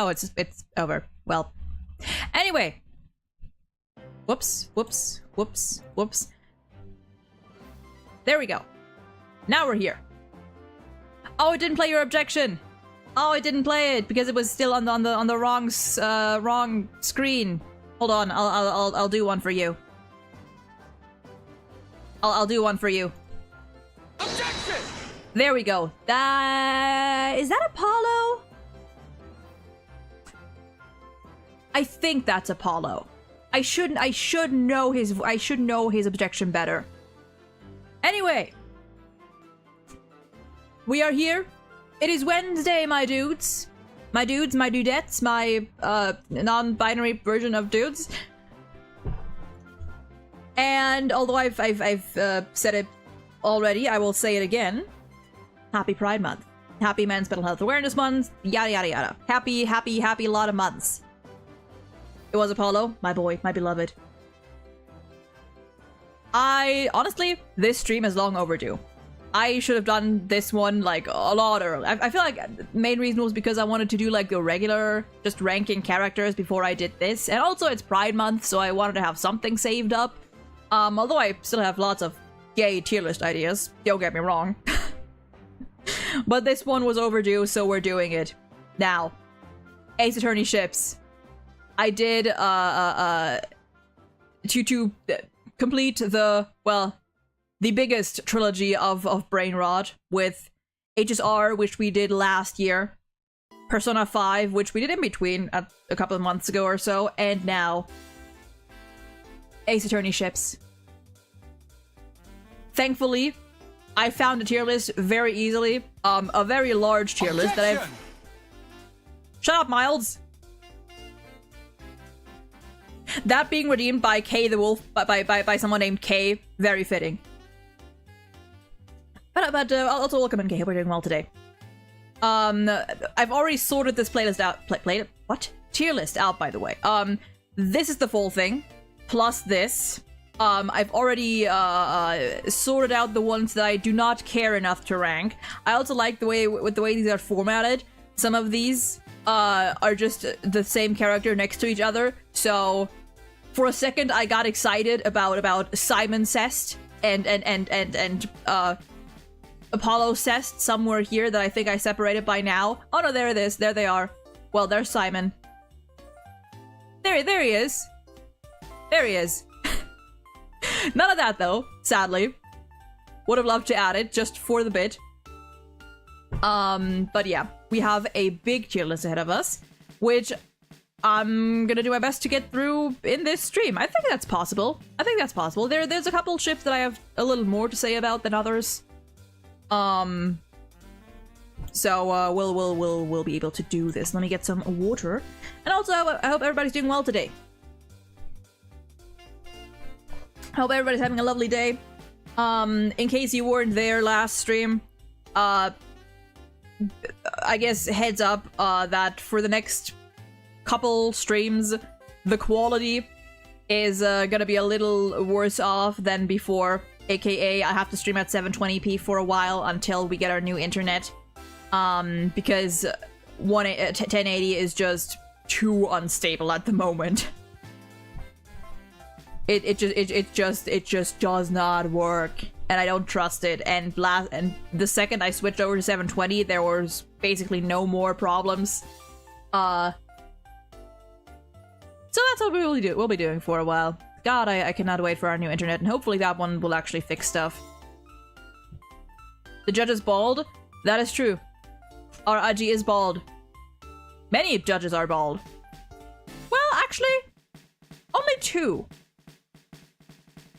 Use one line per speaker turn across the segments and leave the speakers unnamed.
Oh, it's over. Well, anyway. Whoops, whoops, whoops, whoops. There we go. Now we're here. Oh, it didn't play your objection. Oh, it didn't play it because it was still on the wrong wrong screen. Hold on, I'll do one for you. I'll do one for you.
Objection!
There we go. Is that Apollo? I think that's Apollo. I should know his objection better. Anyway, we are here. It is Wednesday, my dudes. My dudes, my dudettes, my non-binary version of dudes. And although I've said it already, I will say it again. Happy Pride Month. Happy Men's Mental Health Awareness Month. Yada yada yada. Happy lot of months. It was Apollo, my boy, my beloved. Honestly, this stream is long overdue. I should have done this one like a lot earlier. I feel like the main reason was because I wanted to do like the regular, just ranking characters before I did this. And also it's Pride Month, so I wanted to have something saved up. Although I still have lots of gay tier list ideas, don't get me wrong. But this one was overdue, so we're doing it. Now, Ace Attorney ships. I did, to complete the biggest trilogy of Brainrot with HSR, which we did last year, Persona 5, which we did in between a couple of months ago or so, and now Ace Attorney ships. Thankfully, I found a tier list very easily, a very large tier list that I've... Shut up, Miles! That being redeemed by Kay the Wolf, by someone named Kay, very fitting. But also welcome in, Kay. Hope we're doing well today. I've already sorted this playlist out. Tier list out, by the way. This is the full thing, plus this. I've already sorted out the ones that I do not care enough to rank. I also like the way these are formatted. Some of these are just the same character next to each other. So for a second, I got excited about Simon Cest and Apollo Cest somewhere here that I think I separated by now. Oh no, there it is. There they are. Well, there's Simon. There he is. There he is. None of that though, sadly. Would have loved to add it just for the bit. But yeah, we have a big tier list ahead of us, which I'm gonna do my best to get through in this stream. I think that's possible. There's a couple ships that I have a little more to say about than others. So we'll be able to do this. Let me get some water. And also, I hope everybody's doing well today. Hope everybody's having a lovely day. In case you weren't there last stream, I guess heads up that for the next couple streams, the quality is gonna be a little worse off than before. AKA, I have to stream at 720p for a while until we get our new internet. Because 1080 is just too unstable at the moment. It just does not work, and I don't trust it. And the second I switched over to 720, there was basically no more problems. So that's what we'll be doing for a while. God, I cannot wait for our new internet, and hopefully that one will actually fix stuff. The judge is bald. That is true. Our Aji is bald. Many judges are bald. Well, actually, only two.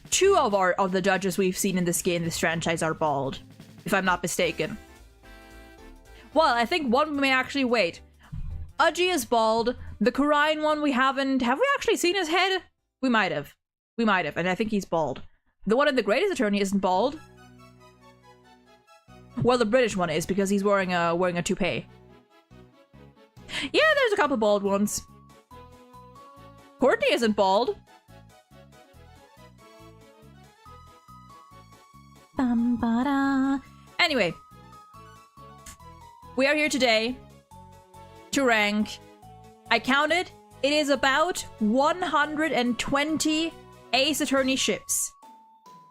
Two of the judges we've seen in this game, this franchise, are bald, if I'm not mistaken. Well, I think one may actually wait. Aji is bald. The Kurine one we haven't. Have we actually seen his head? We might have. And I think he's bald. The one in the Greatest Attorney isn't bald. Well, the British one is, because he's wearing a toupee. Yeah, there's a couple bald ones. Courtney isn't bald. Anyway, we are here today to rank I counted. It is about 120 Ace Attorney ships.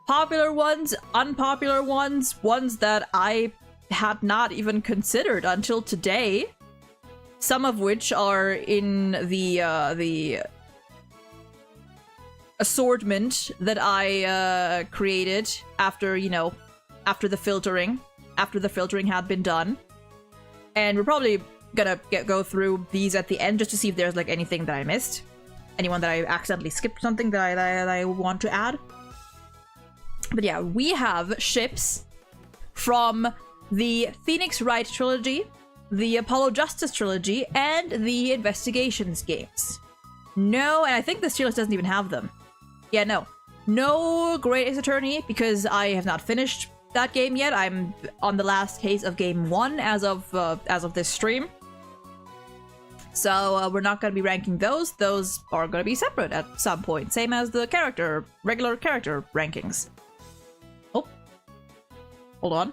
Popular ones, unpopular ones, ones that I had not even considered until today. Some of which are in the assortment that I created after, you know, after the filtering had been done. And we're probably gonna go through these at the end just to see if there's like anything that I missed. Anyone that I accidentally skipped, something that I want to add. But yeah, we have ships from the Phoenix Wright trilogy, the Apollo Justice trilogy, and the Investigations games. No, and I think this tier list doesn't even have them. Yeah, no. No Great Ace Attorney, because I have not finished that game yet. I'm on the last case of game 1 as of this stream. So we're not going to be ranking those. Those are going to be separate at some point. Same as the regular character rankings. Oh. Hold on.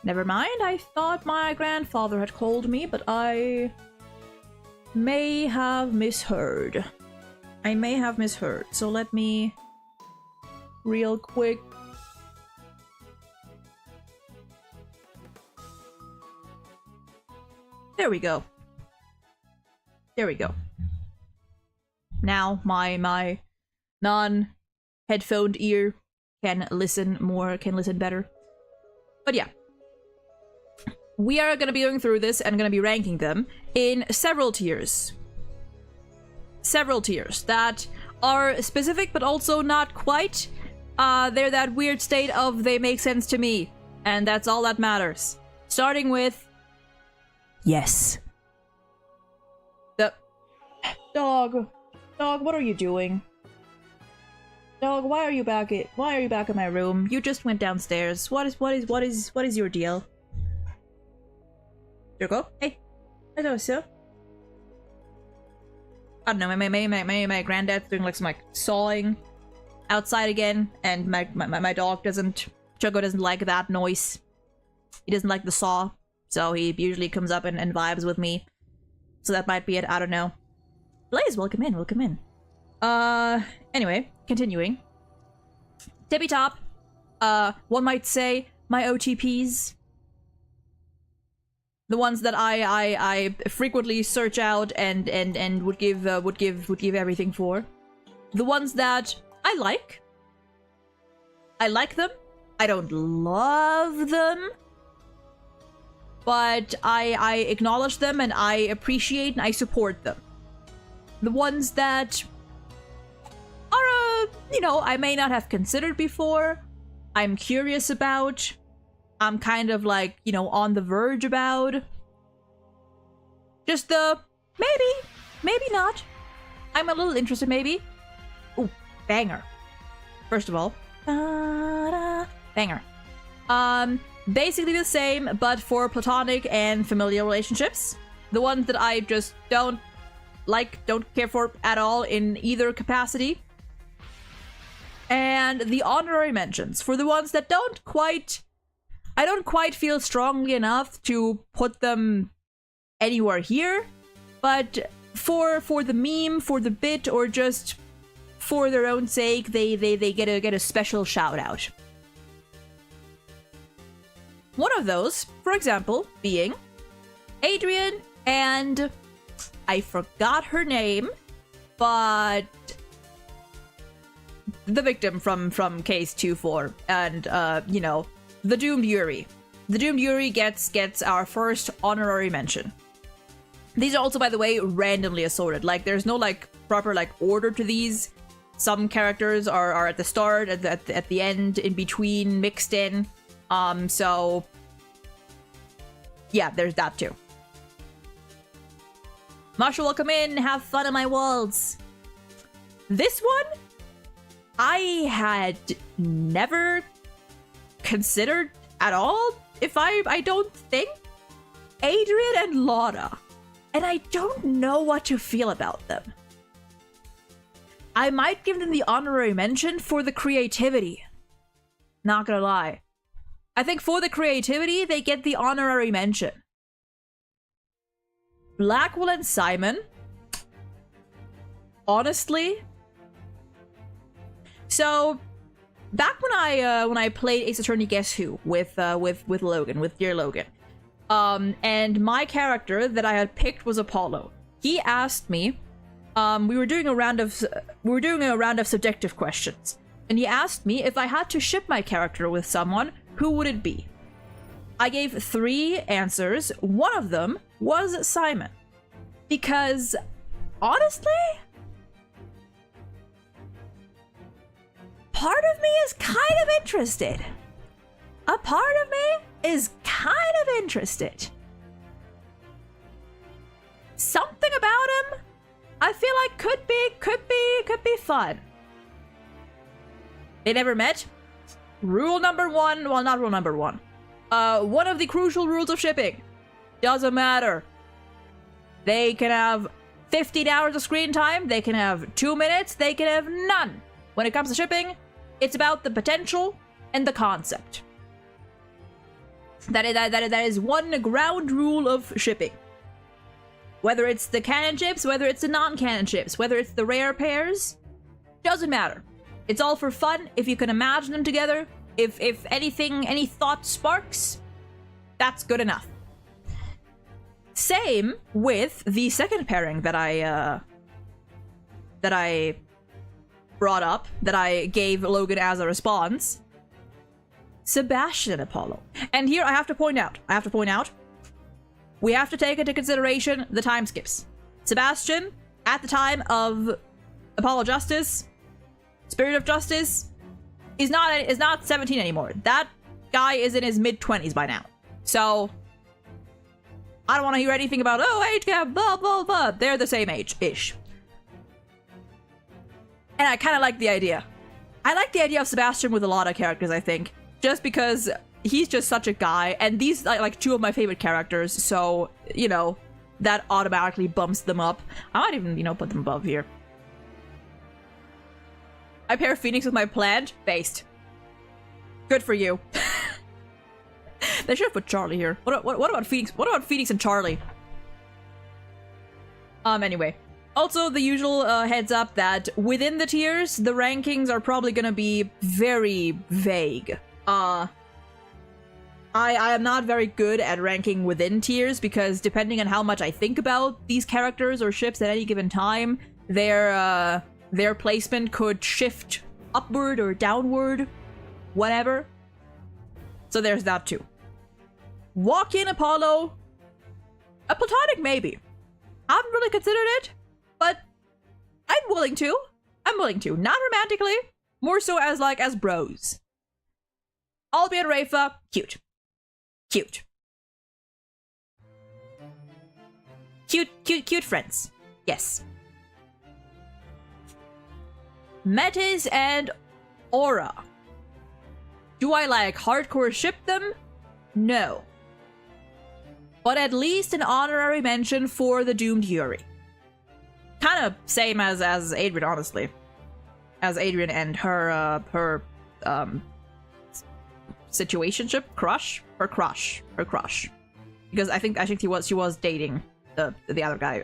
Never mind, I thought my grandfather had called me, but I may have misheard. So let me real quick. There we go. Now my non-headphoned ear can listen better. But yeah. We are going to be going through this and going to be ranking them in several tiers. Several tiers that are specific but also not quite. They're that weird state of they make sense to me. And that's all that matters. Starting with... Yes. The... Dog, what are you doing? Dog, why are you back in my room? You just went downstairs. What is your deal? Go. Hey, hello, sir. I don't know. My granddad's doing like some like sawing outside again, and my dog doesn't. Choco doesn't like that noise. He doesn't like the saw, so he usually comes up and vibes with me. So that might be it. I don't know. Blaze, welcome in. Anyway, continuing. Tippy top. One might say my OTPs. The ones that I frequently search out and would give everything for. The ones that I like. I like them. I don't love them. But I acknowledge them and I appreciate and I support them. The ones that are, you know, I may not have considered before. I'm curious about. I'm kind of like, you know, on the verge about. Just the maybe not. I'm a little interested, maybe. Ooh, banger. First of all, banger. Basically the same, but for platonic and familial relationships. The ones that I just don't like, don't care for at all in either capacity. And the honorary mentions for the ones that I don't quite feel strongly enough to put them anywhere here, but for the meme, for the bit, or just for their own sake, they get a special shout out. One of those, for example, being Adrian and I forgot her name, but the victim from case 2-4 and you know, the Doomed Yuri. The Doomed Yuri gets our first honorary mention. These are also, by the way, randomly assorted. Like, there's no, like, proper, like, order to these. Some characters are at the start, at the end, in between, mixed in. So... yeah, there's that too. Marshall, welcome in. Have fun on my walls. This one, I had never considered at all, I don't think. Adrian and Laura. And I don't know what to feel about them. I might give them the honorary mention for the creativity. Not gonna lie. I think for the creativity, they get the honorary mention. Blackwell and Simon. Honestly. So, back when I played Ace Attorney Guess Who with Logan, with Dear Logan, and my character that I had picked was Apollo. He asked me, we were doing a round of subjective questions, and he asked me if I had to ship my character with someone, who would it be? I gave 3 answers. One of them was Simon, because honestly, part of me is kind of interested. A part of me is kind of interested. Something about him, I feel like could be fun. They never met. Rule number 1, well, not rule number 1. One of the crucial rules of shipping. Doesn't matter. They can have 15 hours of screen time, they can have 2 minutes, they can have none. When it comes to shipping, it's about the potential and the concept. That is one ground rule of shipping. Whether it's the canon ships, whether it's the non-canon ships, whether it's the rare pairs, doesn't matter. It's all for fun. If you can imagine them together, if anything, any thought sparks, that's good enough. Same with the second pairing that I brought up, that I gave Logan as a response. Sebastian and Apollo. And here I have to point out, we have to take into consideration the time skips. Sebastian, at the time of Apollo Justice, Spirit of Justice, is not 17 anymore. That guy is in his mid-20s by now. So, I don't want to hear anything about, oh, age gap, blah, blah, blah. They're the same age-ish. And I kind of like the idea. I like the idea of Sebastian with a lot of characters, I think. Just because he's just such a guy, and these are like 2 of my favorite characters, so, you know, that automatically bumps them up. I might even, you know, put them above here. I pair Phoenix with my plant. Based. Good for you. They should have put Charlie here. What about Phoenix? What about Phoenix and Charlie? Anyway. Also, the usual heads up that within the tiers, the rankings are probably gonna be very vague. I am not very good at ranking within tiers because depending on how much I think about these characters or ships at any given time, their placement could shift upward or downward, whatever. So there's that too. Walk-in Apollo, a platonic maybe. I haven't really considered it, but I'm willing to. Not romantically, more so as bros. Albie and Rafa, cute. Cute friends. Yes. Metis and Aura. Do I like hardcore ship them? No. But at least an honorary mention for the Doomed Yuri. Kind of same as Adrian, honestly. As Adrian and her situationship? Crush? Her crush. Because I think she was dating the other guy,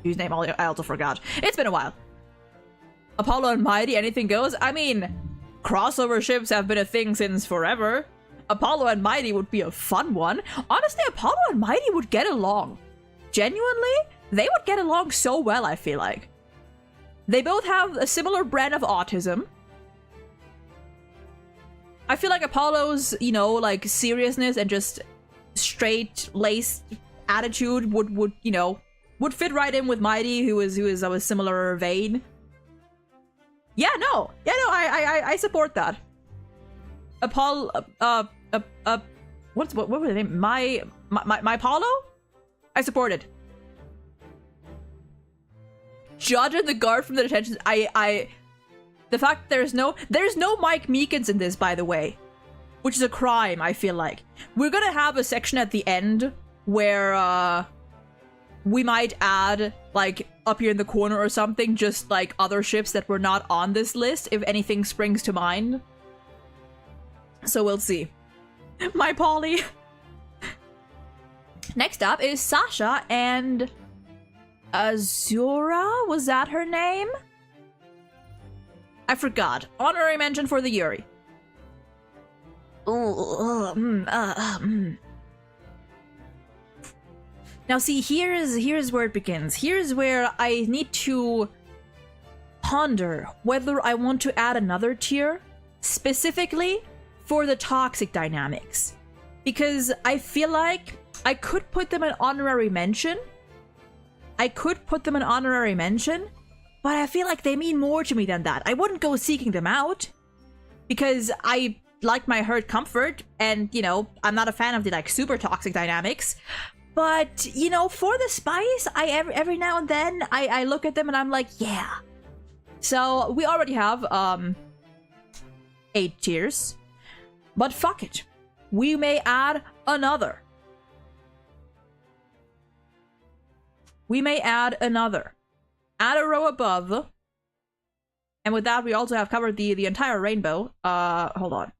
whose name I also forgot. It's been a while. Apollo and Mighty, anything goes? I mean, crossover ships have been a thing since forever. Apollo and Mighty would be a fun one. Honestly, Apollo and Mighty would get along. Genuinely, they would get along so well, I feel like. They both have a similar brand of autism. I feel like Apollo's, you know, like, seriousness and just straight-laced attitude would fit right in with Mighty, who is of a similar vein. I support that. Apollo, what was the name? My Apollo? I support it. Judging the guard from the detention, the fact there's no Mike Meekins in this, by the way, which is a crime, I feel like. We're gonna have a section at the end where, we might add, like, up here in the corner or something, just, like, other ships that were not on this list, if anything springs to mind. So we'll see. My Polly. Next up is Sasha and Azura? Was that her name? I forgot. Honorary mention for the Yuri. Now see, here's where it begins. Here's where I need to ponder whether I want to add another tier specifically for the toxic dynamics. Because I feel like I could put them in honorary mention. But I feel like they mean more to me than that. I wouldn't go seeking them out because I like my hurt comfort and, you know, I'm not a fan of the like super toxic dynamics. But, you know, for the spice, every now and then I look at them and I'm like, yeah. So we already have 8 tiers. But fuck it. We may add another. Add a row above. And with that, we also have covered the entire rainbow. Hold on.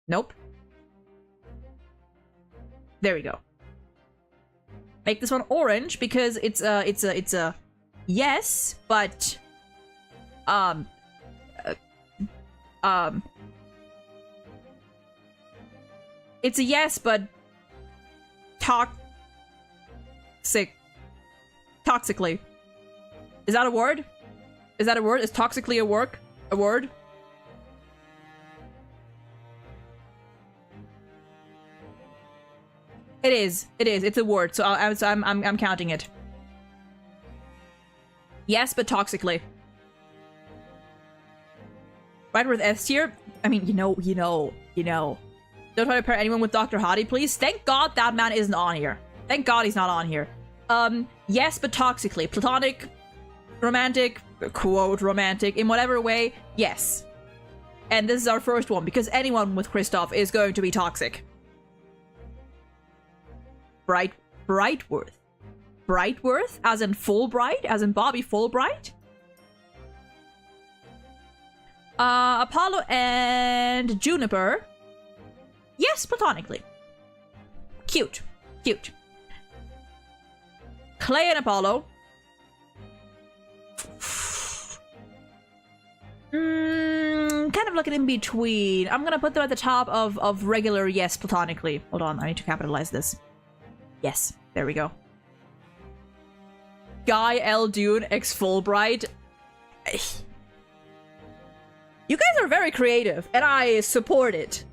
Nope. There we go. Make this one orange because it's a yes, but it's a yes, but toxically. Is that a word? Is toxically a word? It is. It's a word, so I'm counting it. Yes, but toxically. Right with S tier? I mean, you know. Don't try to pair anyone with Dr. Hottie, please. Thank God that man isn't on here. Thank God he's not on here. Yes, but toxically. Platonic, romantic, quote romantic, in whatever way, yes. And this is our first one, because anyone with Kristoff is going to be toxic. Brightworth, as in Fulbright, as in Bobby Fulbright. Apollo and Juniper. Yes, platonically. Cute. Clay and Apollo. Kind of like an in-between. I'm gonna put them at the top of regular yes platonically. Hold on, I need to capitalize this. Yes, there we go. Guy L. Dune ex Fulbright. You guys are very creative, and I support it.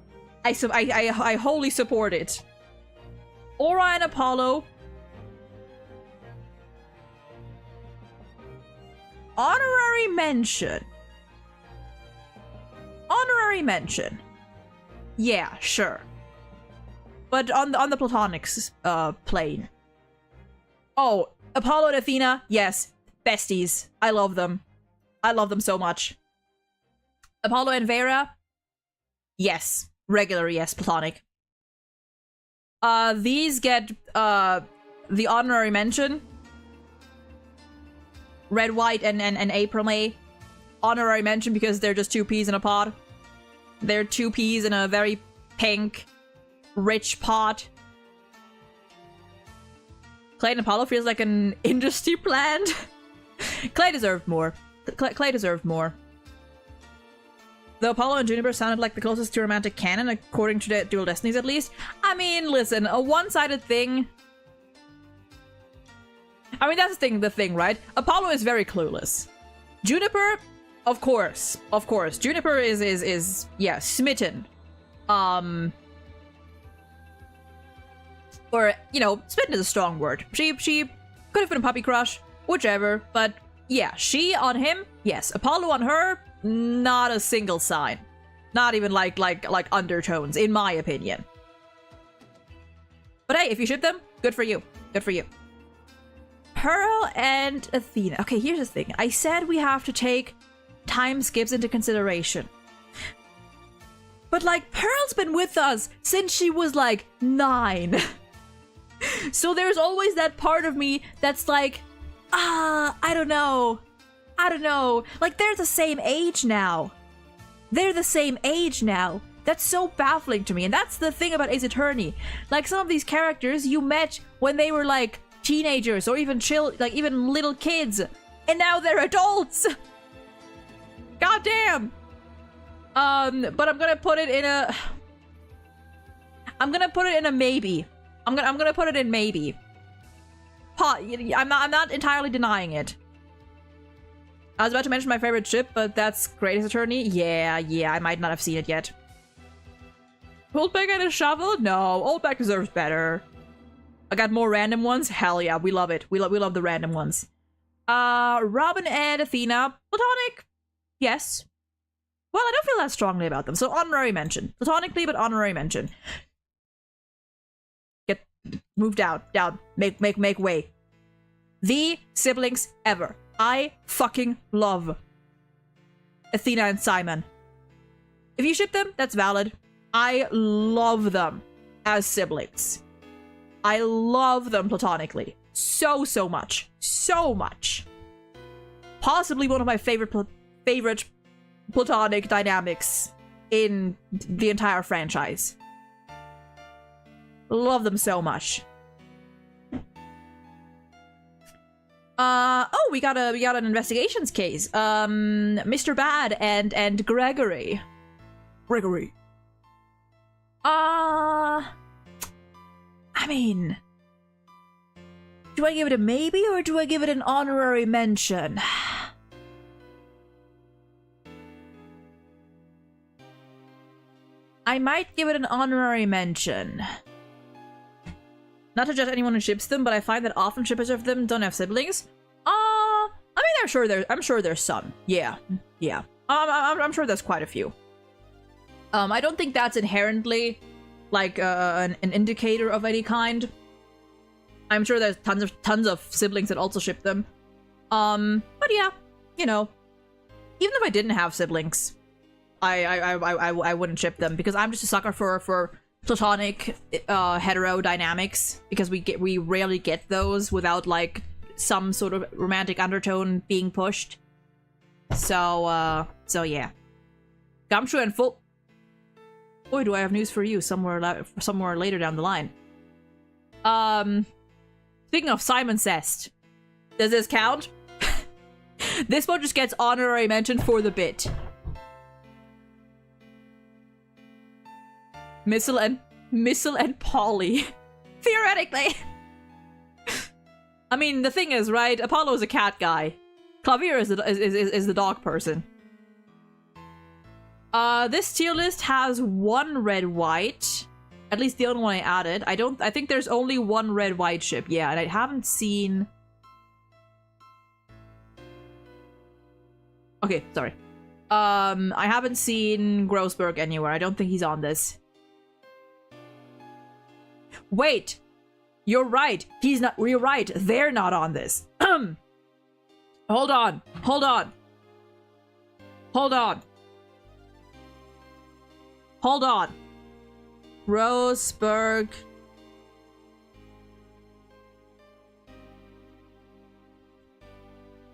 I wholly support it. Aura and Apollo. Honorary mention. Yeah, sure. But on the platonics plane. Oh, Apollo and Athena, yes. Besties. I love them. I love them so much. Apollo and Vera, yes. Regular, yes. Platonic. These get the honorary mention. Red, White, and April May. Honorary mention because they're just 2 peas in a pod. They're 2 peas in a very pink, rich pot. Clay and Apollo feels like an industry plant. Clay deserved more. Clay deserved more. Though Apollo and Juniper sounded like the closest to romantic canon, according to the Dual Destinies at least. I mean, listen, a one-sided thing. I mean, that's the thing, right? Apollo is very clueless. Juniper, of course. Juniper is yeah, smitten. Or, you know, smitten is a strong word. She could have been a puppy crush, whichever, but yeah, she on him, yes. Apollo on her, not a single sign. Not even like undertones, in my opinion. But hey, if you ship them, good for you. Pearl and Athena. Okay, here's the thing. I said we have to take time skips into consideration. But like, Pearl's been with us since she was like 9. So there's always that part of me that's like, I don't know. Like, they're the same age now. That's so baffling to me. And that's the thing about Ace Attorney. Like, some of these characters you met when they were like teenagers or even even little kids, and now they're adults. God damn. But I'm gonna put it in a maybe. I'm gonna put it in maybe. I'm not entirely denying it. I was about to mention my favorite ship, but that's Greatest Attorney. Yeah, I might not have seen it yet. Oldback and a shovel? No, Oldback deserves better. I got more random ones? Hell yeah, we love it. We love the random ones. Robin and Athena. Platonic? Yes. Well, I don't feel that strongly about them, so honorary mention. Platonically, but honorary mention. Get moved down. Make way. The siblings ever. I fucking love Athena and Simon. If you ship them, that's valid. I love them as siblings. I love them platonically. So much. So much. Possibly one of my favorite platonic dynamics in the entire franchise. Love them so much. Oh, we got an investigations case. Mr. Bad and Gregory. I mean, do I give it a maybe or do I give it an honorary mention? I might give it an honorary mention. Not to judge anyone who ships them, but I find that often shippers of them don't have siblings. I mean, I'm sure there's some. Yeah. I'm sure there's quite a few. I don't think that's inherently like an indicator of any kind. I'm sure there's tons of siblings that also ship them. But yeah, you know, even if I didn't have siblings, I wouldn't ship them because I'm just a sucker for platonic hetero dynamics, because we rarely get those without like some sort of romantic undertone being pushed. So yeah. Gumshoe and full. Boy, do I have news for you somewhere later down the line. Speaking of Simon Cest, does this count? This one just gets honorary mention for the bit. Missile and Polly. Theoretically. I mean, the thing is, right? Apollo is a cat guy. Clavier is the dog person. This tier list has one red-white. At least the only one I added. I think there's only one red-white ship. Yeah, and I haven't seen... Okay, sorry. I haven't seen Grossberg anywhere. I don't think he's on this. Wait! You're right. He's not- You're right. They're not on this. Hold on. Grossberg.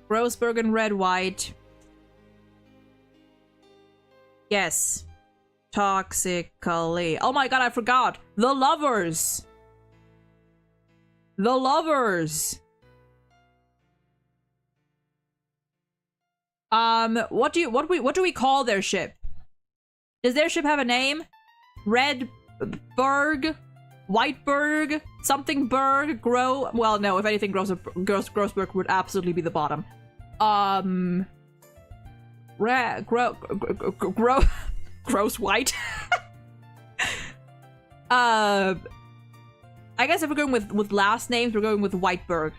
Grossberg and red white. Yes. Toxically. Oh my god, I forgot. The Lovers. What do we call their ship? Does their ship have a name? Redberg? Whiteberg? Something Berg? Well, no, if anything, Grossberg would absolutely be the bottom. Gross white? I guess if we're going with last names, we're going with Whiteberg.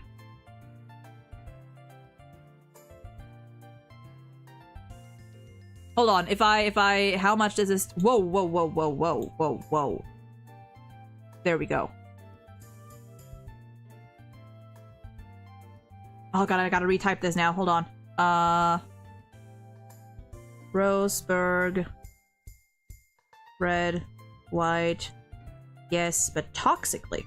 Hold on, if I, how much does this, whoa. There we go. Oh god, I gotta retype this now, hold on. Grossberg. Red, white. Yes, but toxically.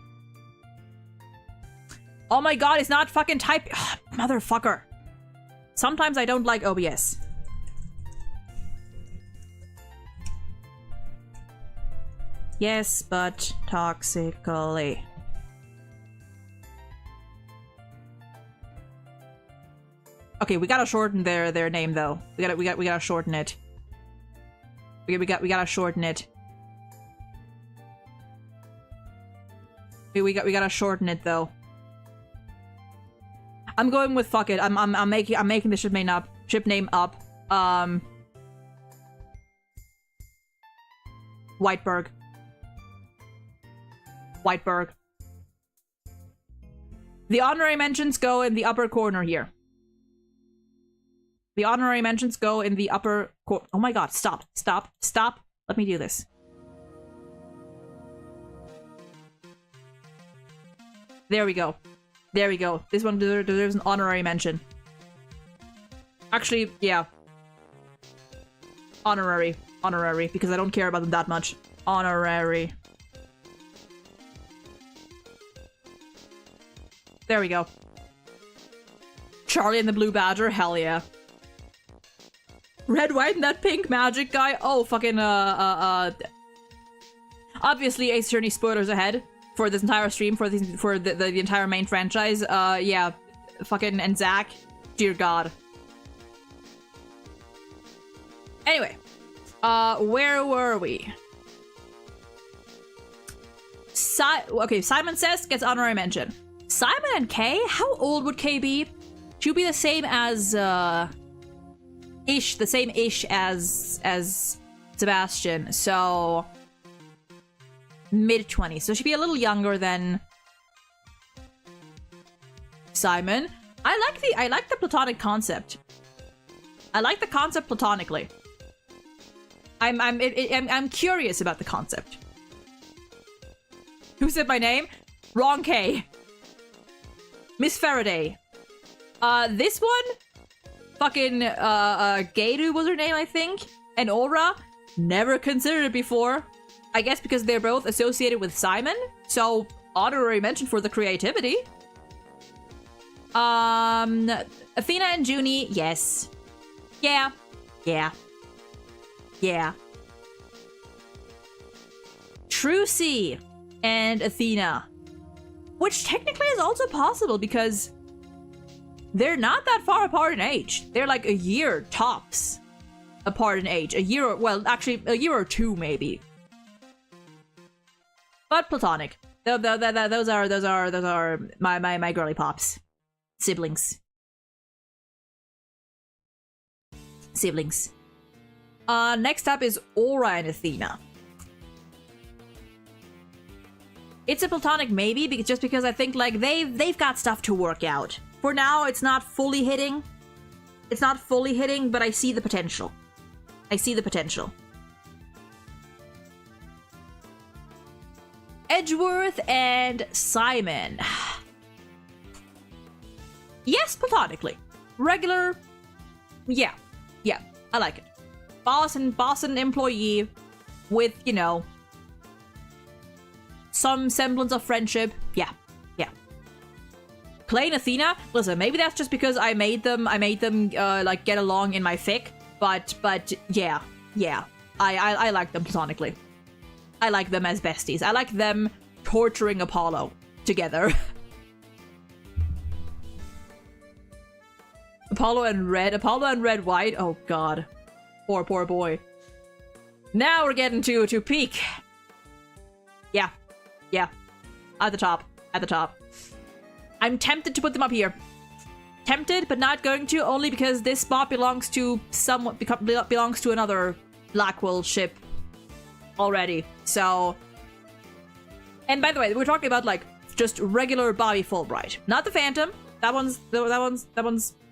Oh my god, it's not fucking type- Ugh, motherfucker. Sometimes I don't like OBS. Yes, but toxically. Okay, we gotta shorten their name though. We gotta shorten it. We gotta shorten it. We gotta shorten it though. I'm going with fuck it. I'm making the ship name up. Whiteberg. Whiteberg. The honorary mentions go in the upper corner here. The honorary mentions go in the upper corner. Oh my god, stop. Let me do this. There we go. This one deserves an honorary mention. Actually, yeah. Honorary, because I don't care about them that much. Honorary. There we go. Charlie and the Blue Badger, hell yeah. Red, white, and that pink magic guy. Oh, fucking, obviously, Ace Attorney spoilers ahead for this entire stream, for the entire main franchise. Yeah. Fucking, and Zach. Dear God. Anyway. Where were we? Okay, Simon Says gets honorary mention. Simon and Kay? How old would Kay be? She would be the same as, the same ish as Sebastian, so mid-20s. So she'd be a little younger than Simon. I like the platonic concept. I like the concept platonically. I'm curious about the concept. Who said my name? Wrong K. Miss Faraday. This one? Fucking, Gaidu was her name, I think? And Aura? Never considered it before. I guess because they're both associated with Simon? So, honorary mention for the creativity. Athena and Junie, yes. Yeah. Trucy and Athena. Which technically is also possible because they're not that far apart in age. They're like a year tops apart in age. A year, well, actually, a year or two maybe. But platonic. Those are my girly pops. Siblings. Next up is Aura and Athena. It's a platonic maybe, because I think like they've got stuff to work out. For now, it's not fully hitting. But I see the potential. Edgeworth and Simon. Yes, platonically. Regular. Yeah, I like it. Boss and employee with, you know, some semblance of friendship. Yeah. Clay and Athena, listen, maybe that's just because I made them like get along in my fic, but yeah. I like them platonically. I like them as besties. I like them torturing Apollo together. Apollo and Red White. Oh god. Poor boy. Now we're getting to peak. Yeah. At the top. I'm tempted to put them up here. Tempted, but not going to, only because this spot belongs to another Blackwell ship already. So, and by the way, we're talking about like just regular Bobby Fulbright, not the Phantom. That one's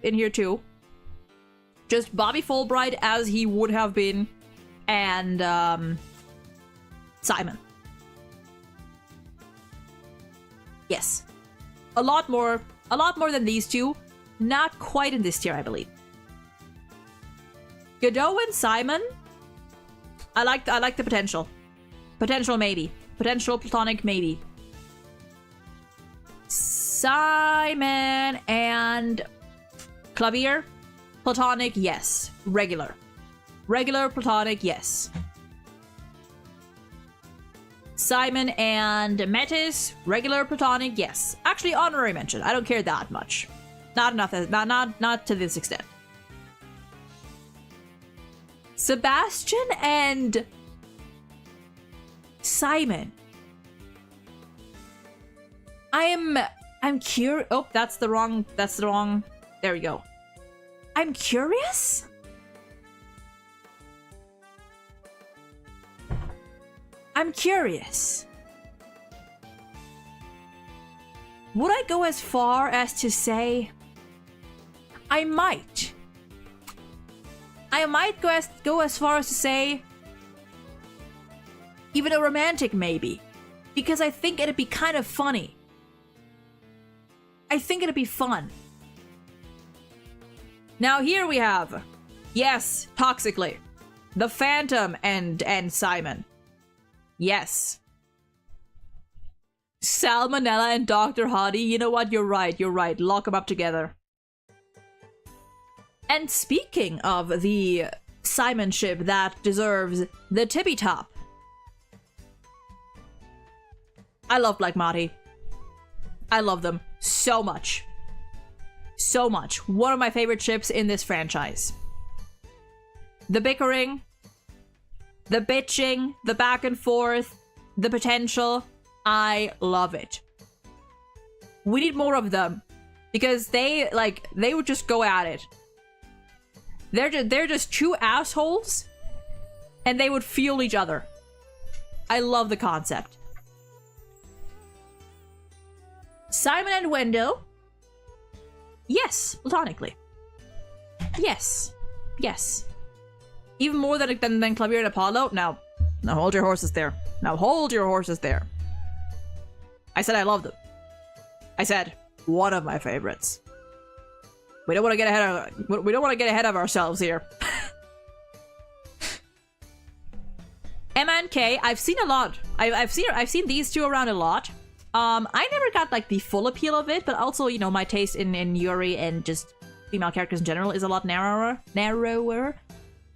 in here too. Just Bobby Fulbright as he would have been, and Simon. Yes. A lot more than these two. Not quite in this tier, I believe. Godot and Simon. I like the potential. Potential maybe. Potential platonic maybe. Simon and Clavier. Platonic, yes. Regular platonic, yes. Simon and Metis, regular platonic, yes. Actually, honorary mention. I don't care that much. Not enough. Not to this extent. Sebastian and Simon. I'm curious. Oh, that's the wrong. There we go. I'm curious. I'm curious. Would I go as far as to say I might go as far as to say even a romantic maybe, because I think it'd be kind of funny. I think it'd be fun. Now here we have, yes, toxically, the Phantom and Simon. Yes. Salmonella and Dr. Hottie. You know what? You're right. Lock them up together. And speaking of the Simonship that deserves the tippy top, I love Black Marty. I love them so much. So much. One of my favorite ships in this franchise. The bickering, the bitching, the back and forth, the potential. I love it. We need more of them, because they would just go at it. They're just two assholes, and they would fuel each other. I love the concept. Simon and Wendell. Yes, platonically. Yes. Yes. Even more than Clavier and Apollo? Now hold your horses there. Now hold your horses there. I said I love them. I said one of my favorites. We don't want to get ahead of ourselves here. Emma and Kay, I've seen a lot. I've seen these two around a lot. I never got like the full appeal of it, but also, you know, my taste in Yuri and just female characters in general is a lot narrower.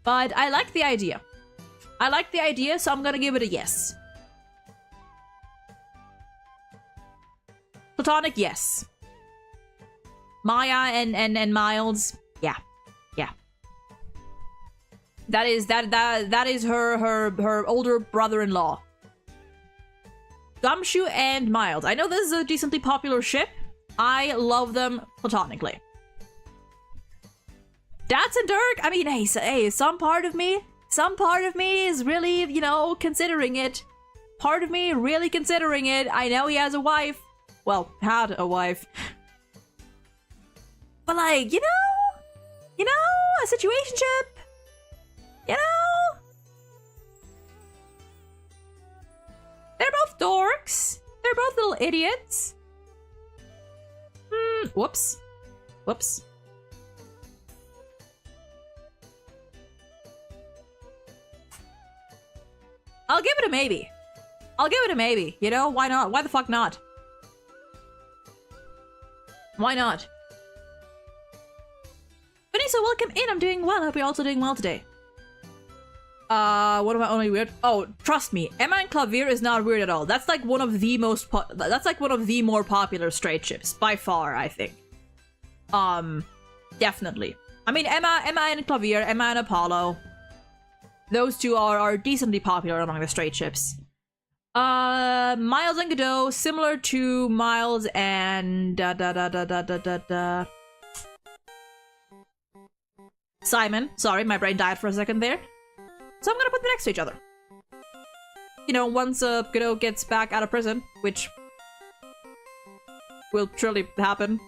But I like the idea. So I'm gonna give it a yes. Platonic, yes. Maya and Miles, yeah. That is her older brother-in-law. Gumshoe and Miles. I know this is a decently popular ship. I love them platonically. Dats and Dirk. I mean, hey, some part of me is really, you know, considering it. Part of me really considering it. I know he has a wife. Well, had a wife. But like, you know, a situationship. You know? They're both dorks. They're both little idiots. Whoops. I'll give it a maybe. You know, why not? Why the fuck not? Why not? Vanessa, welcome in. I'm doing well. I hope you're also doing well today. What am I only weird? Oh, trust me, Emma and Clavier is not weird at all. That's like one of the most more popular straight ships by far, I think. Definitely. I mean, Emma and Clavier, Emma and Apollo. Those two are decently popular among the straight ships. Miles and Godot, similar to Miles and Simon. Sorry, my brain died for a second there. So I'm gonna put them next to each other. You know, once Godot gets back out of prison, which will surely happen.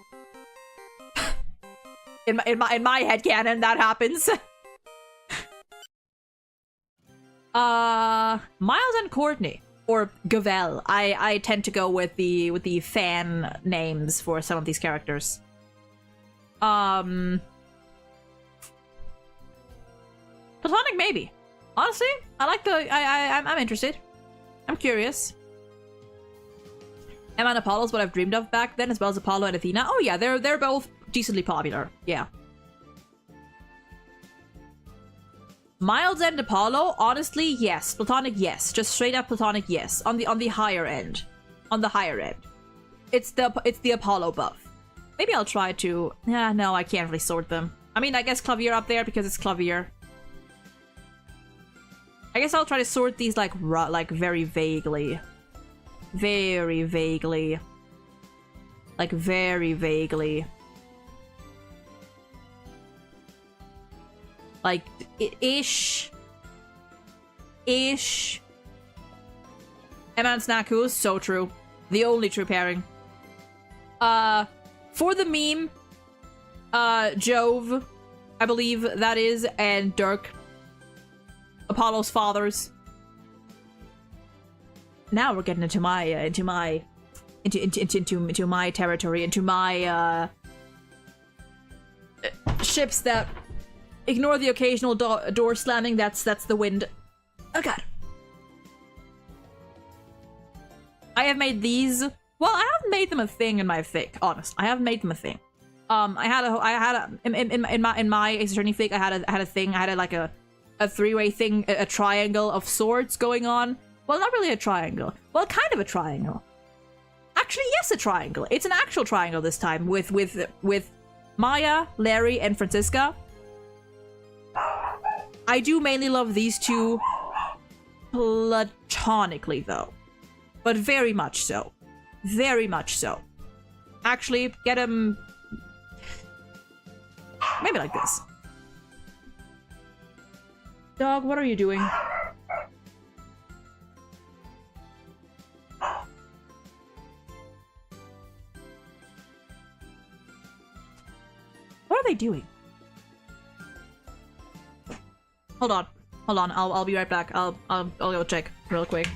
in my headcanon, that happens. Miles and Courtney. Or Gavel. I tend to go with the fan names for some of these characters. Platonic maybe. Honestly, I like I'm interested. I'm curious. Emma and Apollo is what I've dreamed of back then, as well as Apollo and Athena. Oh yeah, they're both decently popular. Yeah. Miles and Apollo, honestly, yes. Platonic, yes. Just straight up platonic, yes. On the higher end. On the higher end. It's the Apollo buff. Maybe I'll try to... Yeah, no, I can't really sort them. I mean, I guess Clavier up there because it's Clavier. I guess I'll try to sort these like very vaguely. Very vaguely. Like very vaguely. Like, ish. Ish. Emma and Snaku, so true. The only true pairing. For the meme, Jove, I believe that is, and Dirk. Apollo's fathers. Now we're getting into my, into my territory, into my, ships that ignore the occasional door slamming. That's the wind. Oh god. I have made these. Well, I haven't made them a thing in my fic. Honest, I haven't made them a thing. I had a in my Ace Attorney fic. I had a thing. I had like a three-way thing, a triangle of swords going on. Well, not really a triangle. Well, kind of a triangle. Actually, yes, a triangle. It's an actual triangle this time with Maya, Larry, and Francisca. I do mainly love these two platonically, though. But very much so. Very much so. Actually, get him... maybe like this. Dog, what are you doing? What are they doing? Hold on. Hold on. I'll be right back. I'll go check real quick.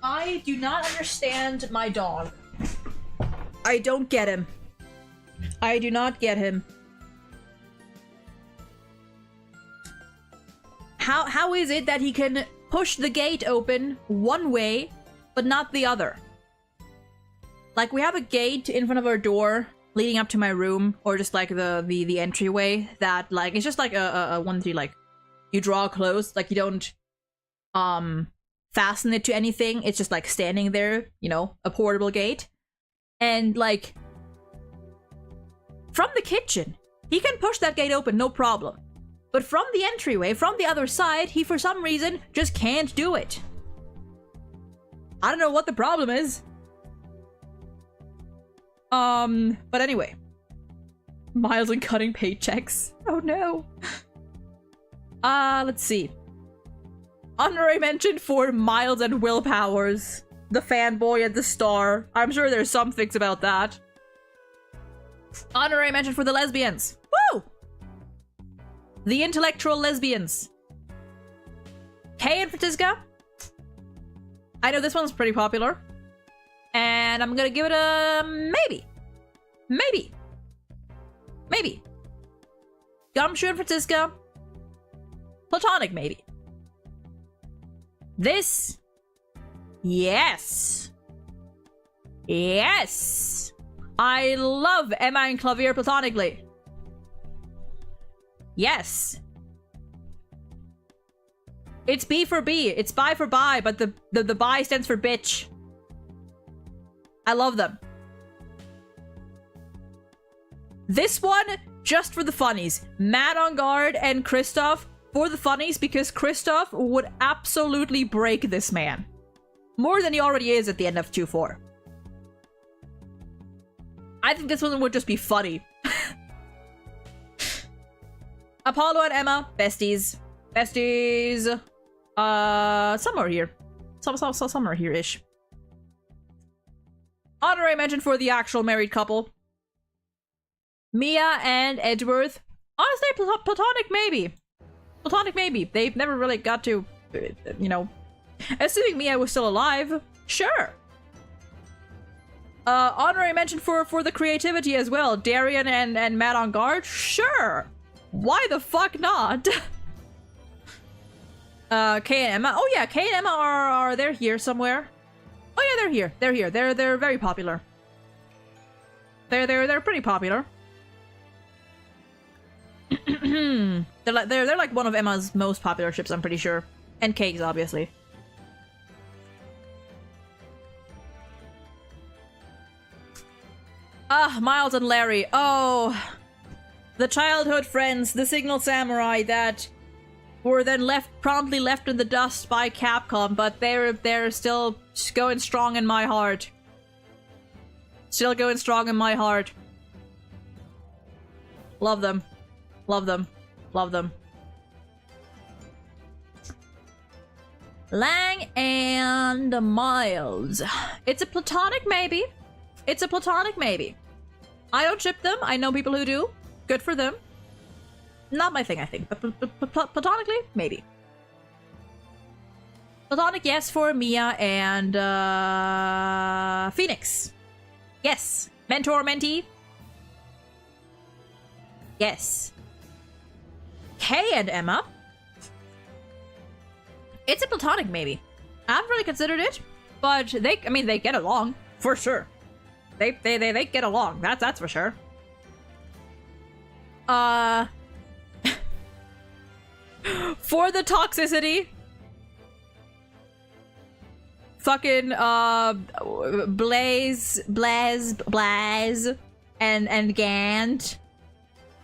I do not understand my dog. I don't get him. I do not get him. How is it that he can push the gate open one way, but not the other? Like, we have a gate in front of our door leading up to my room, or just like the entryway that, like, it's just like a one that you, like, you draw close, like you don't fasten it to anything. It's just like standing there, you know, a portable gate. And like, from the kitchen, he can push that gate open, no problem. But from the entryway, from the other side, he for some reason just can't do it. I don't know what the problem is. But anyway. Miles and cutting paychecks. Oh no. Let's see. Honorary mention for Miles and Will Powers. The fanboy and the star. I'm sure there's some things about that. Honorary mention for the lesbians. Woo! The intellectual lesbians. Kay and Francisca. I know this one's pretty popular. And I'm gonna give it a maybe. Maybe. Maybe. Gumshoe and Francisca. Platonic maybe. This. Yes. Yes. I love Emma and Clavier platonically. Yes. It's B for B. It's bi for bi, but the bi stands for bitch. I love them. This one, just for the funnies. Matt on guard and Kristoff for the funnies, because Kristoff would absolutely break this man. More than he already is at the end of 2-4. I think this one would just be funny. Apollo and Emma, besties. Besties. Somewhere here. Somewhere here-ish. Honorary mention for the actual married couple. Mia and Edgeworth. Honestly, platonic maybe. Platonic maybe. They've never really got to, you know... Assuming Mia was still alive, sure. Honorary mention for the creativity as well. Darian and Matt on guard? Sure! Why the fuck not? Kay and Emma. Oh yeah, Kay and Emma are they're here somewhere. Oh yeah, they're here. They're here. They're very popular. They're pretty popular. they're like one of Emma's most popular ships, I'm pretty sure. And Kay's, obviously. Ah, Miles and Larry. Oh, the childhood friends, the Signal Samurai that were then promptly left in the dust by Capcom, but they're still going strong in my heart. Still going strong in my heart. Love them. Love them. Love them. Lang and Miles. It's a platonic maybe. It's a platonic maybe. I don't ship them. I know people who do. Good for them. Not my thing, I think. But platonically, maybe. Platonic, yes, for Mia and Phoenix. Yes. Mentor, mentee. Yes. Kay and Emma. It's a platonic maybe. I haven't really considered it, but they get along for sure. They get along. That's for sure. For the toxicity. Fucking Blaze, and Gant.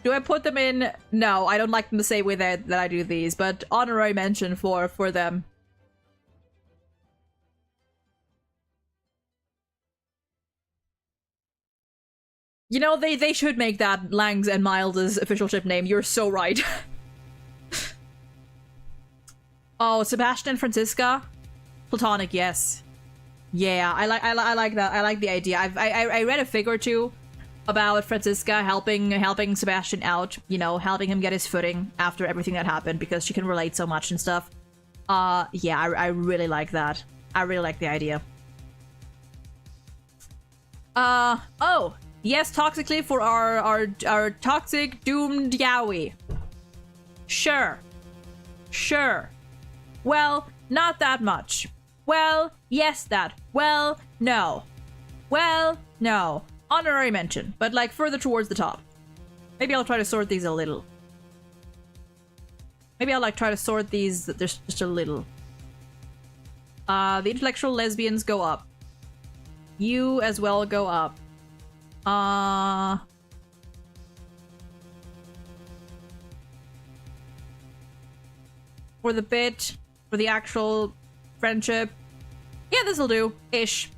Do I put them in? No, I don't like them the same way that I do these, but honorary mention for them. You know, they should make that Lang's and Miles' official ship name. You're so right. Oh, Sebastian and Francisca? Platonic, yes. Yeah, I like that. I like the idea. I read a fig or two about Francisca helping Sebastian out, you know, helping him get his footing after everything that happened because she can relate so much and stuff. Yeah, I really like that. I really like the idea. Oh, yes, toxically for our toxic doomed yaoi. Sure. Sure. Well, not that much. Well, yes, that. Well, no. Well, no. Honorary mention, but like further towards the top. Maybe I'll try to sort these a little. Maybe I'll like try to sort these just a little. The intellectual lesbians go up. You as well go up. For the bit, for the actual friendship. Yeah, this'll do. Ish.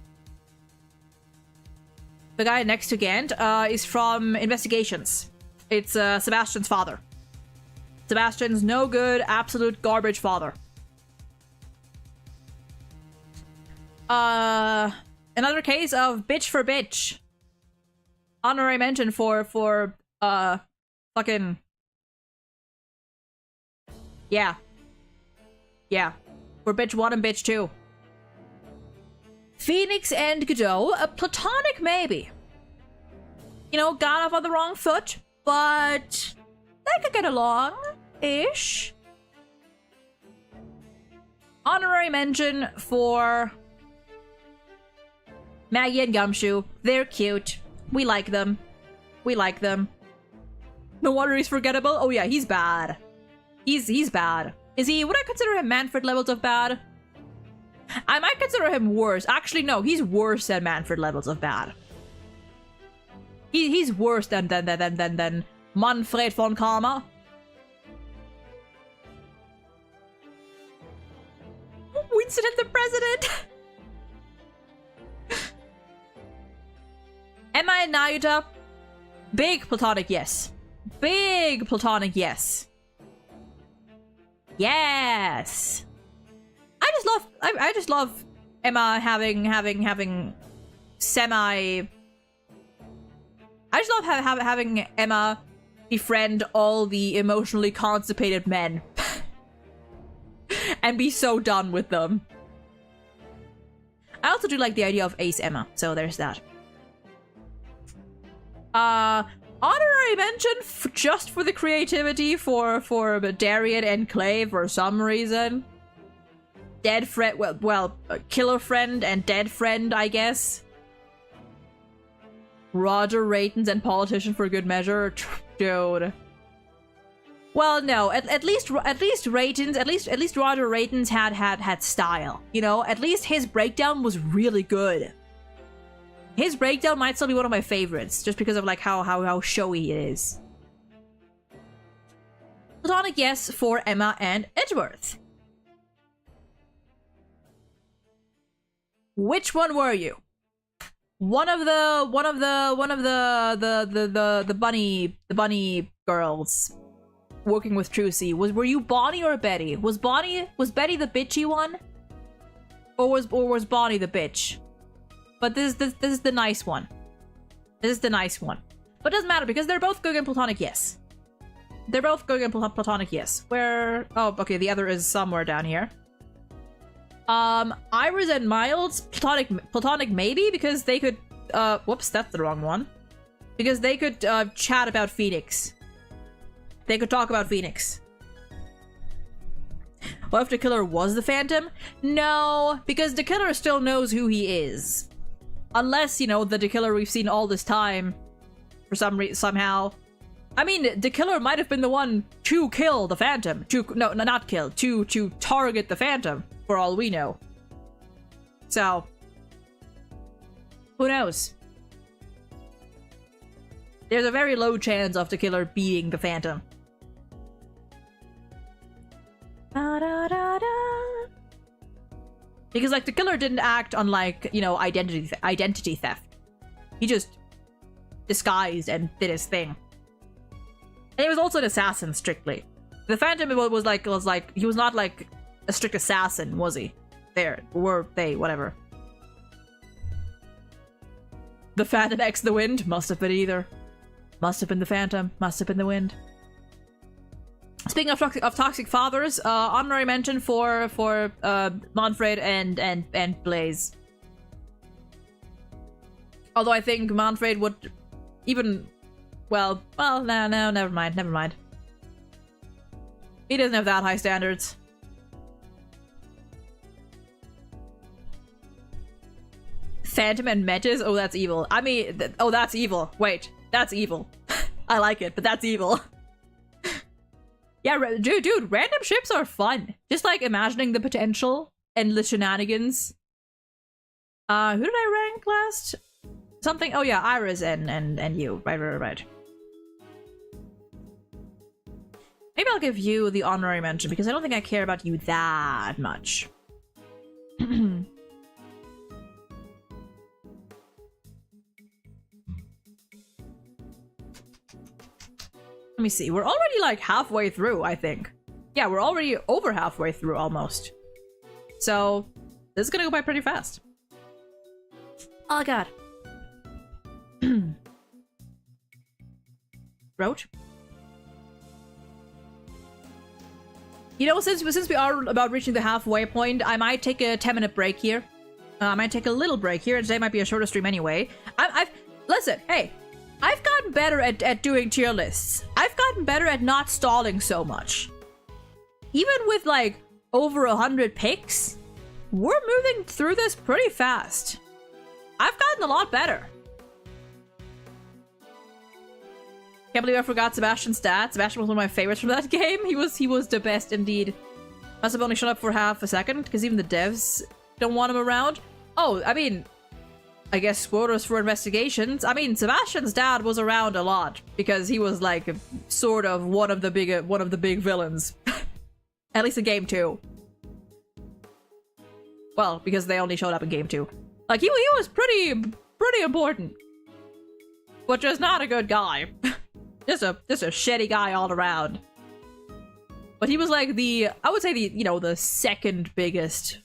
The guy next to Gant is from Investigations. It's Sebastian's father. Sebastian's no good, absolute garbage father. Another case of bitch for bitch. Honorary mention for fucking... Yeah. Yeah. For bitch 1 and bitch 2. Phoenix and Godot, a platonic maybe. You know, got off on the wrong foot, but they could get along-ish. Honorary mention for Maggie and Gumshoe. They're cute. We like them. We like them. No wonder he's forgettable. Oh yeah, he's bad. He's bad. Is he? Would I consider him Manfred levels of bad? I might consider him worse. Actually, no, he's worse than Manfred levels of bad. He's worse than Manfred von Karma. Winston and the President. Emma and Nayuta. Big platonic yes. Big platonic yes. Yes. I just love Emma having semi. I just love having Emma befriend all the emotionally constipated men and be so done with them. I also do like the idea of Ace Emma, so there's that. Honorary mention just for the creativity for Darien Enclave for some reason. Dead friend, well, killer friend and dead friend, I guess. Roger Ratens and politician for good measure, dude. Well, no, at least Ratens, at least Roger Ratens had style, you know. At least his breakdown was really good. His breakdown might still be one of my favorites, just because of like how showy it is. Platonic yes for Emma and Edgeworth. Which one were you? One of the bunny girls working with Trucy. Were you Bonnie or Betty? Was Betty the bitchy one? Or was Bonnie the bitch? But this is the nice one. This is the nice one. But it doesn't matter because they're both good and platonic yes. They're both good and platonic yes. Where oh okay, the other is somewhere down here. Iris and Miles, platonic maybe, because they could, whoops, that's the wrong one. Because they could, chat about Phoenix. They could talk about Phoenix. What if the killer was the Phantom? No, because the killer still knows who he is. Unless, you know, the killer we've seen all this time, for somehow. I mean, the killer might have been the one to kill the Phantom. No, not kill, to target the Phantom. For all we know. So, who knows? There's a very low chance of the killer being the Phantom. Because, like, the killer didn't act on, like, you know, identity theft. He just disguised and did his thing. And he was also an assassin, strictly. The Phantom was like, he was not, like, a strict assassin, was he? There, were they, whatever. The Phantom X the Wind? Must have been either. Must have been the Phantom, must have been the Wind. Speaking of toxic fathers, honorary mention for Manfred and Blaze. Although I think Manfred would even, well, no, never mind. He doesn't have that high standards. Phantom and Metis? Oh, that's evil. I mean, oh, that's evil. Wait, that's evil. I like it, but that's evil. Yeah, dude, random ships are fun. Just like imagining the potential and the shenanigans. Who did I rank last? Something, oh yeah, Iris and you. Right. Maybe I'll give you the honorary mention because I don't think I care about you that much. Let me see. We're already like halfway through, I think. Yeah, we're already over halfway through almost. So this is gonna go by pretty fast. Oh god. Roach? You know, since we are about reaching the halfway point, I might take a 10-minute break here. I might take a little break here. Today might be a shorter stream anyway. Listen, hey. I've gotten better at doing tier lists. I've gotten better at not stalling so much. Even with like over 100 picks, we're moving through this pretty fast. I've gotten a lot better. Can't believe I forgot Sebastian's stats. Sebastian was one of my favorites from that game. He was the best indeed. Must have only shown up for half a second because even the devs don't want him around. Oh, I mean, I guess quotas for investigations. I mean, Sebastian's dad was around a lot because he was like sort of one of the big villains, at least in game 2. Well, because they only showed up in game 2. Like he was pretty important, but just not a good guy. just a shitty guy all around. But he was like I would say the second biggest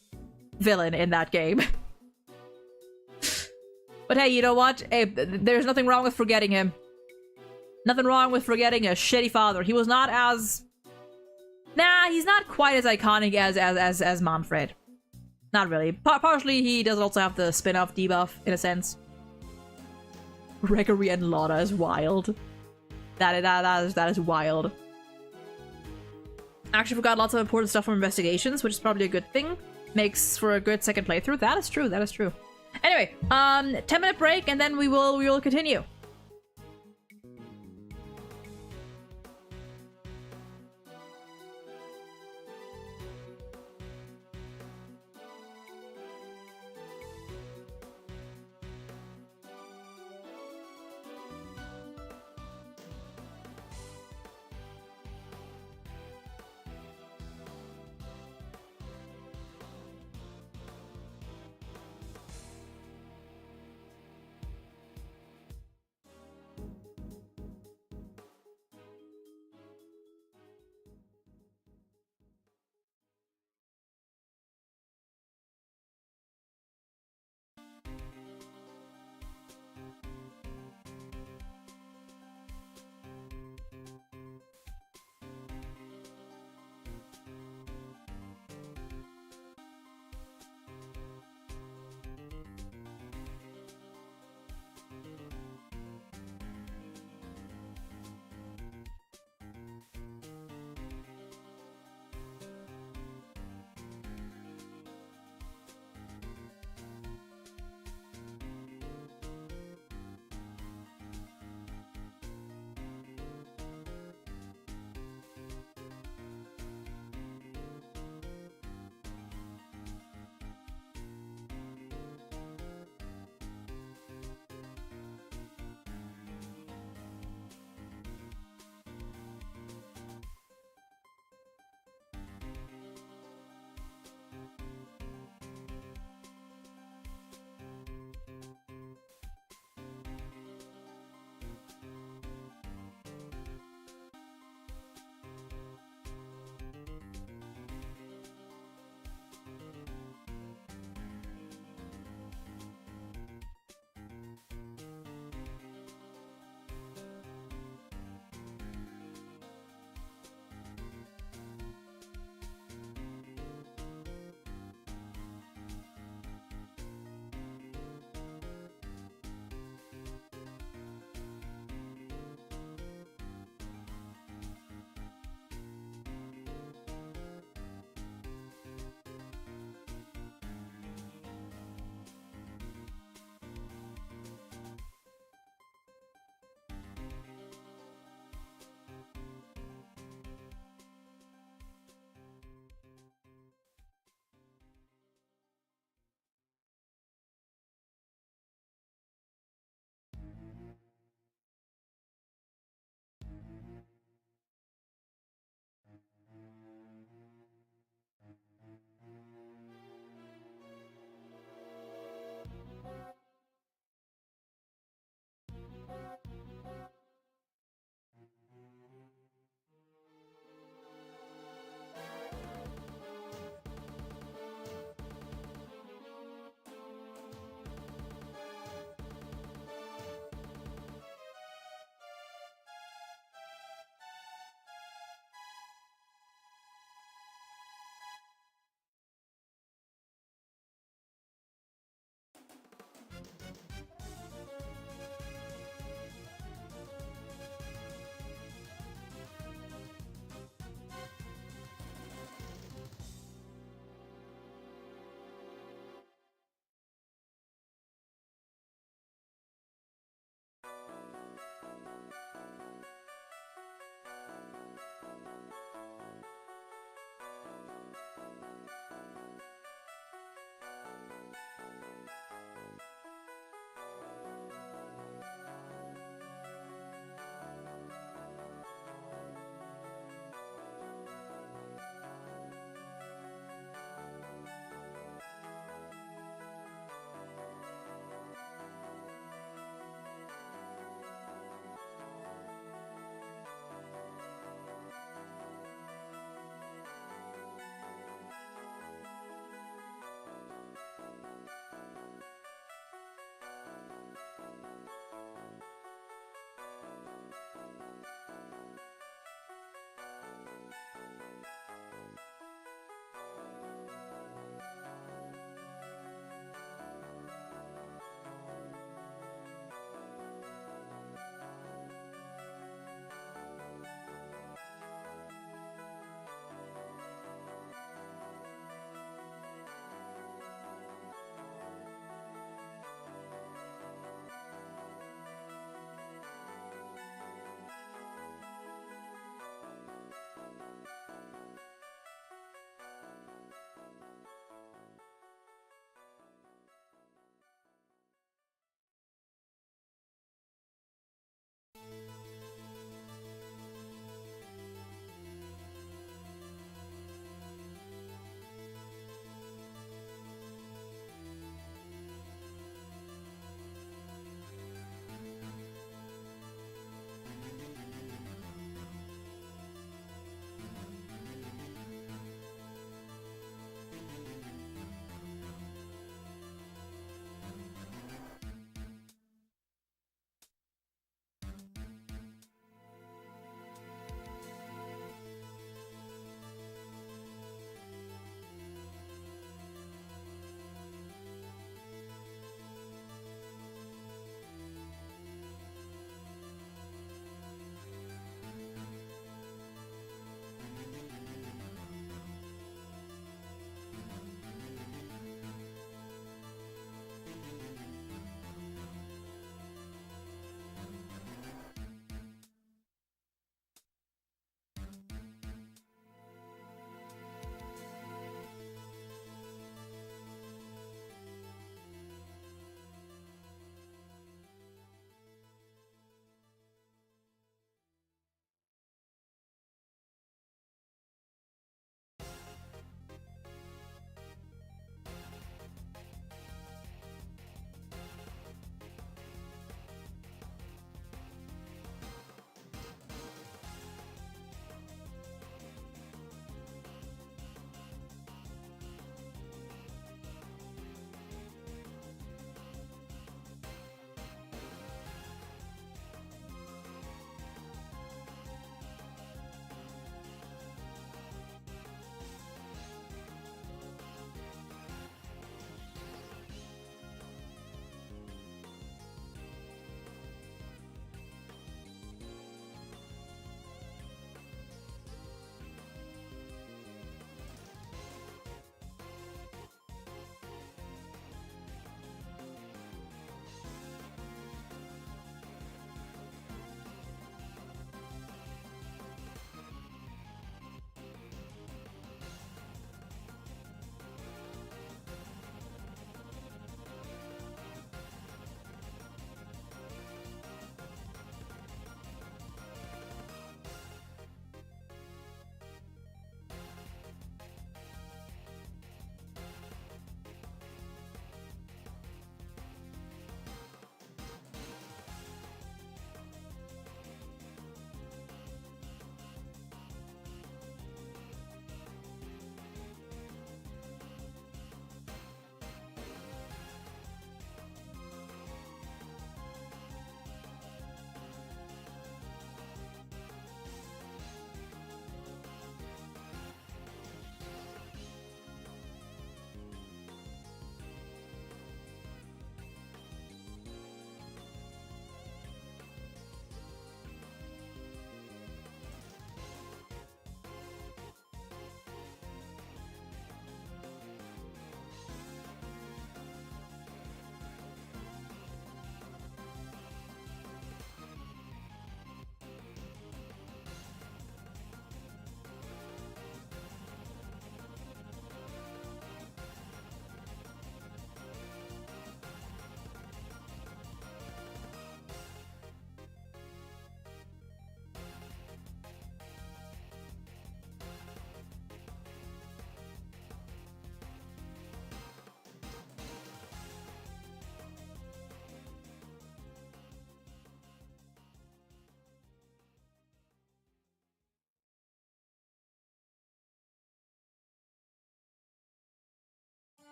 villain in that game. But hey, you know what? Hey, there's nothing wrong with forgetting him. Nothing wrong with forgetting a shitty father. He was not as... Nah, he's not quite as iconic as Manfred. Not really. Partially, he does also have the spin-off debuff, in a sense. Gregory and Lotta is wild. That is wild. Actually forgot lots of important stuff from investigations, which is probably a good thing. Makes for a good second playthrough. That is true, that is true. Anyway, 10-minute break and then we will continue.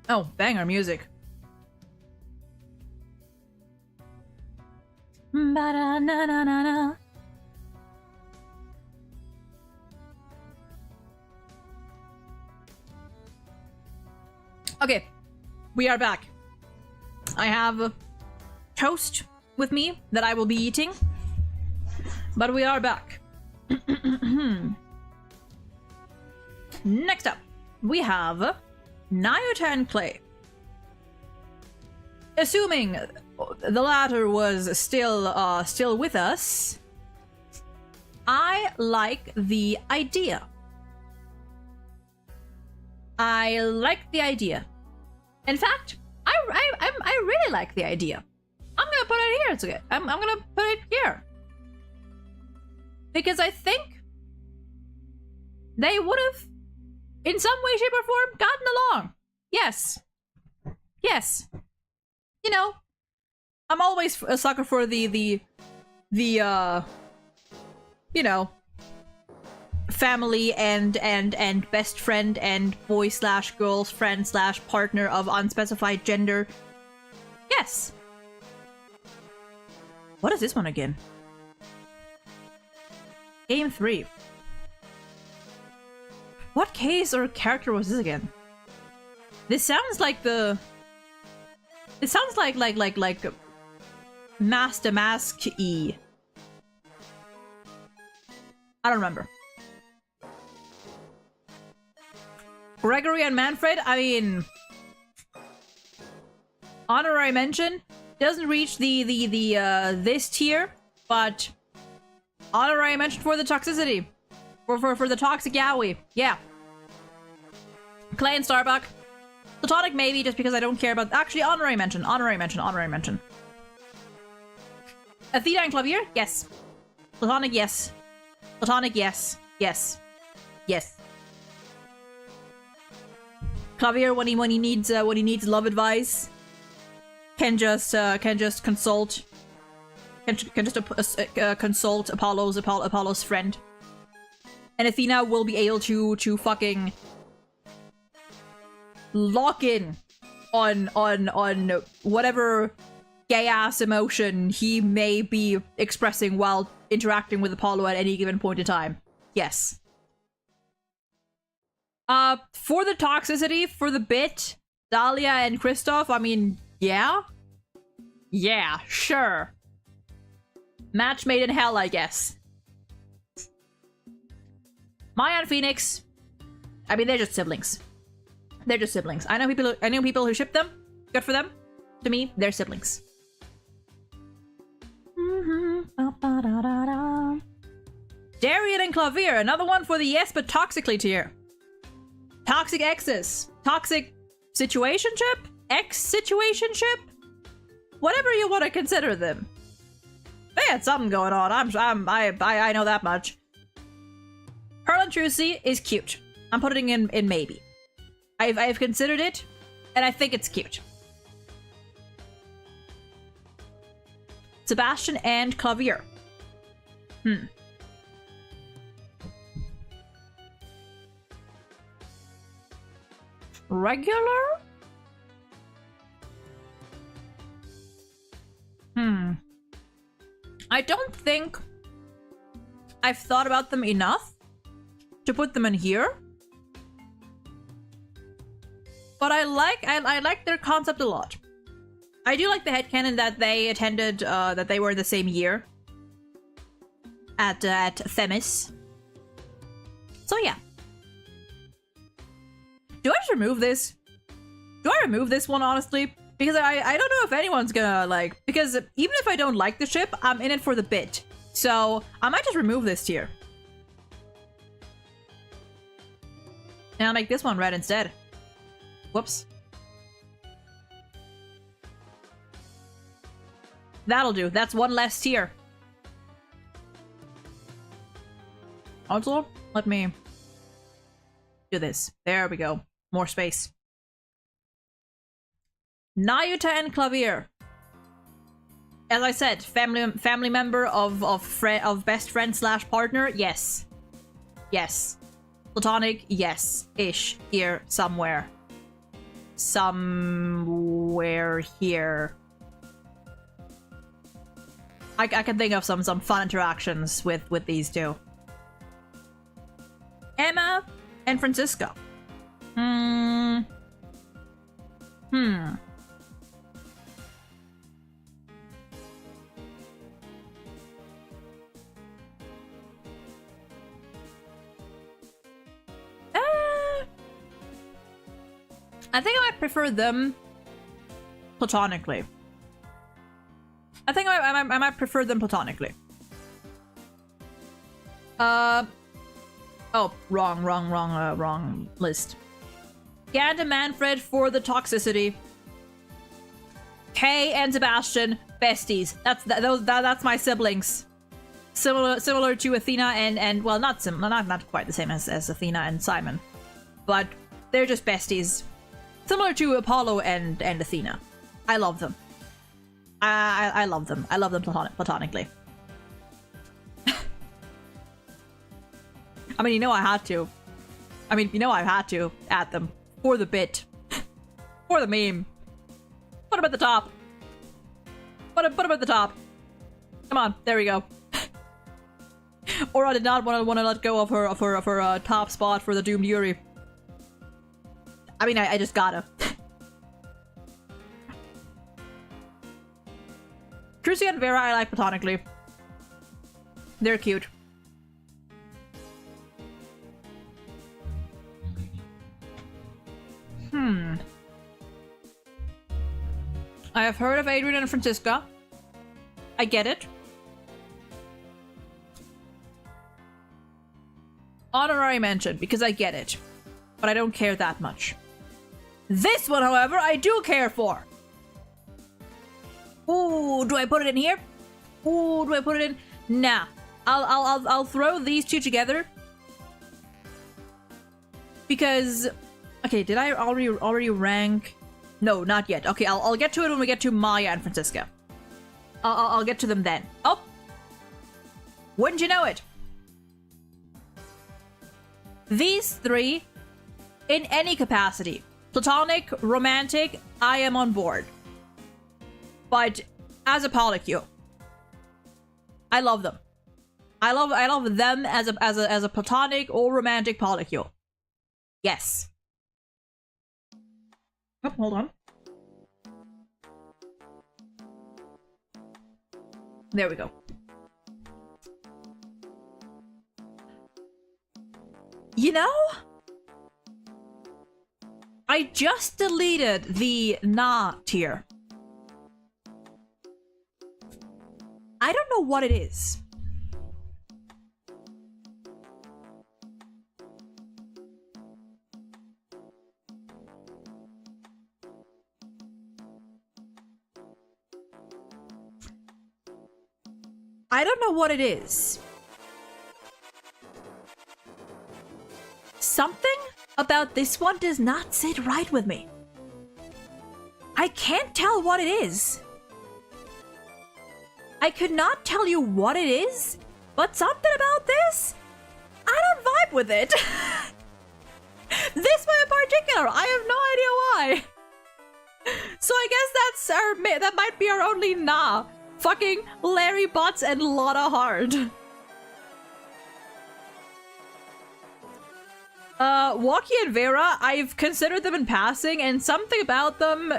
Oh, banger music. Ba-da-na-na-na-na. Okay, we are back. I have toast with me that I will be eating, but we are back. Next up, we have Nyota and Clay. Assuming the latter was still with us, I like the idea. I like the idea. In fact, I really like the idea. I'm gonna put it here. It's okay. I'm gonna put it here because I think they would have, in some way, shape, or form, gotten along. Yes. Yes. You know, I'm always a sucker for the you know, family and best friend and boy slash girl friend slash partner of unspecified gender. Yes. What is this one again? Game 3. What case or character was this again? This sounds like the... It sounds like Master Mask-y. I don't remember. Gregory and Manfred, I mean... Honorary mention. Doesn't reach the this tier, but... Honorary mention for the toxicity. For the toxic yaoi. Yeah. Clay and Starbuck. Platonic maybe, just because I don't care about... Actually, honorary mention. Honorary mention. Honorary mention. Athena and Clavier? Yes. Platonic, yes. Platonic, yes. Yes. Yes. Clavier, when he needs love advice, can just consult. Can just consult Apollo's friend. And Athena will be able to fucking lock in on whatever gay ass emotion he may be expressing while interacting with Apollo at any given point in time. Yes. For the toxicity, for the bit, Dahlia and Kristoff, I mean, yeah? Yeah, sure. Match made in hell, I guess. Maya and Phoenix, I mean, they're just siblings. They're just siblings. I know people who ship them. Good for them. To me, they're siblings. Darian and Clavier, another one for the yes but toxically tier. Toxic exes. Toxic situationship? Ex-situationship? Whatever you want to consider them. They had something going on. I know that much. Pearl and Trucy is cute. I'm putting in maybe. I've considered it, and I think it's cute. Sebastian and Clavier. Regular? I don't think I've thought about them enough to put them in here. But I like their concept a lot. I do like the headcanon that they attended, that they were in the same year at Themis. So yeah. Do I just remove this? Do I remove this one, honestly? Because I don't know if anyone's gonna, like... Because even if I don't like the ship, I'm in it for the bit. So, I might just remove this tier. And I'll make this one red instead. Whoops. That'll do. That's one less tier. Also, let me do this. There we go. More space. Nyota and Clavier. As I said, family member of best friend slash partner. Yes. Yes. Platonic. Yes. Ish. Here somewhere. somewhere here. I can think of some fun interactions with these two. Emma and Francisco. I think I might prefer them platonically. I think I might prefer them platonically. Oh, wrong list. Gant and Manfred for the toxicity. Kay and Sebastian, besties. That's my siblings. Similar to Athena and well, not quite the same as Athena and Simon, but they're just besties. Similar to Apollo and Athena. I love them. I love them. I love them platonically. I mean, you know I had to. I mean, you know I've had to add them for the bit, for the meme. Put them at the top. Put them at the top. Come on, there we go. Or I did not want to let go of her top spot for the Doomed Yuri. I mean, I just gotta. Trucy and Vera I like platonically. They're cute. I have heard of Adrian and Francisca. I get it. Honorary mention, because I get it. But I don't care that much. This one, however, I do care for. Ooh, do I put it in here? Ooh, do I put it in? Nah. I'll throw these two together. Because okay, did I already rank? No, not yet. Okay, I'll get to it when we get to Maya and Francisca. I'll get to them then. Oh! Wouldn't you know it? These three, in any capacity, platonic, romantic, I am on board. But as a polycule, I love them. I love them as a platonic or romantic polycule. Yes. Oh, hold on. There we go. You know, I just deleted the nah tier. I don't know what it is. I don't know what it is. Something about this one does not sit right with me. I can't tell what it is. I could not tell you what it is, but something about this, I don't vibe with it. This one in particular, I have no idea why. So I guess that might be our only nah. Fucking Larry Butts and Lotta Hard. Walkie and Vera, I've considered them in passing, and something about them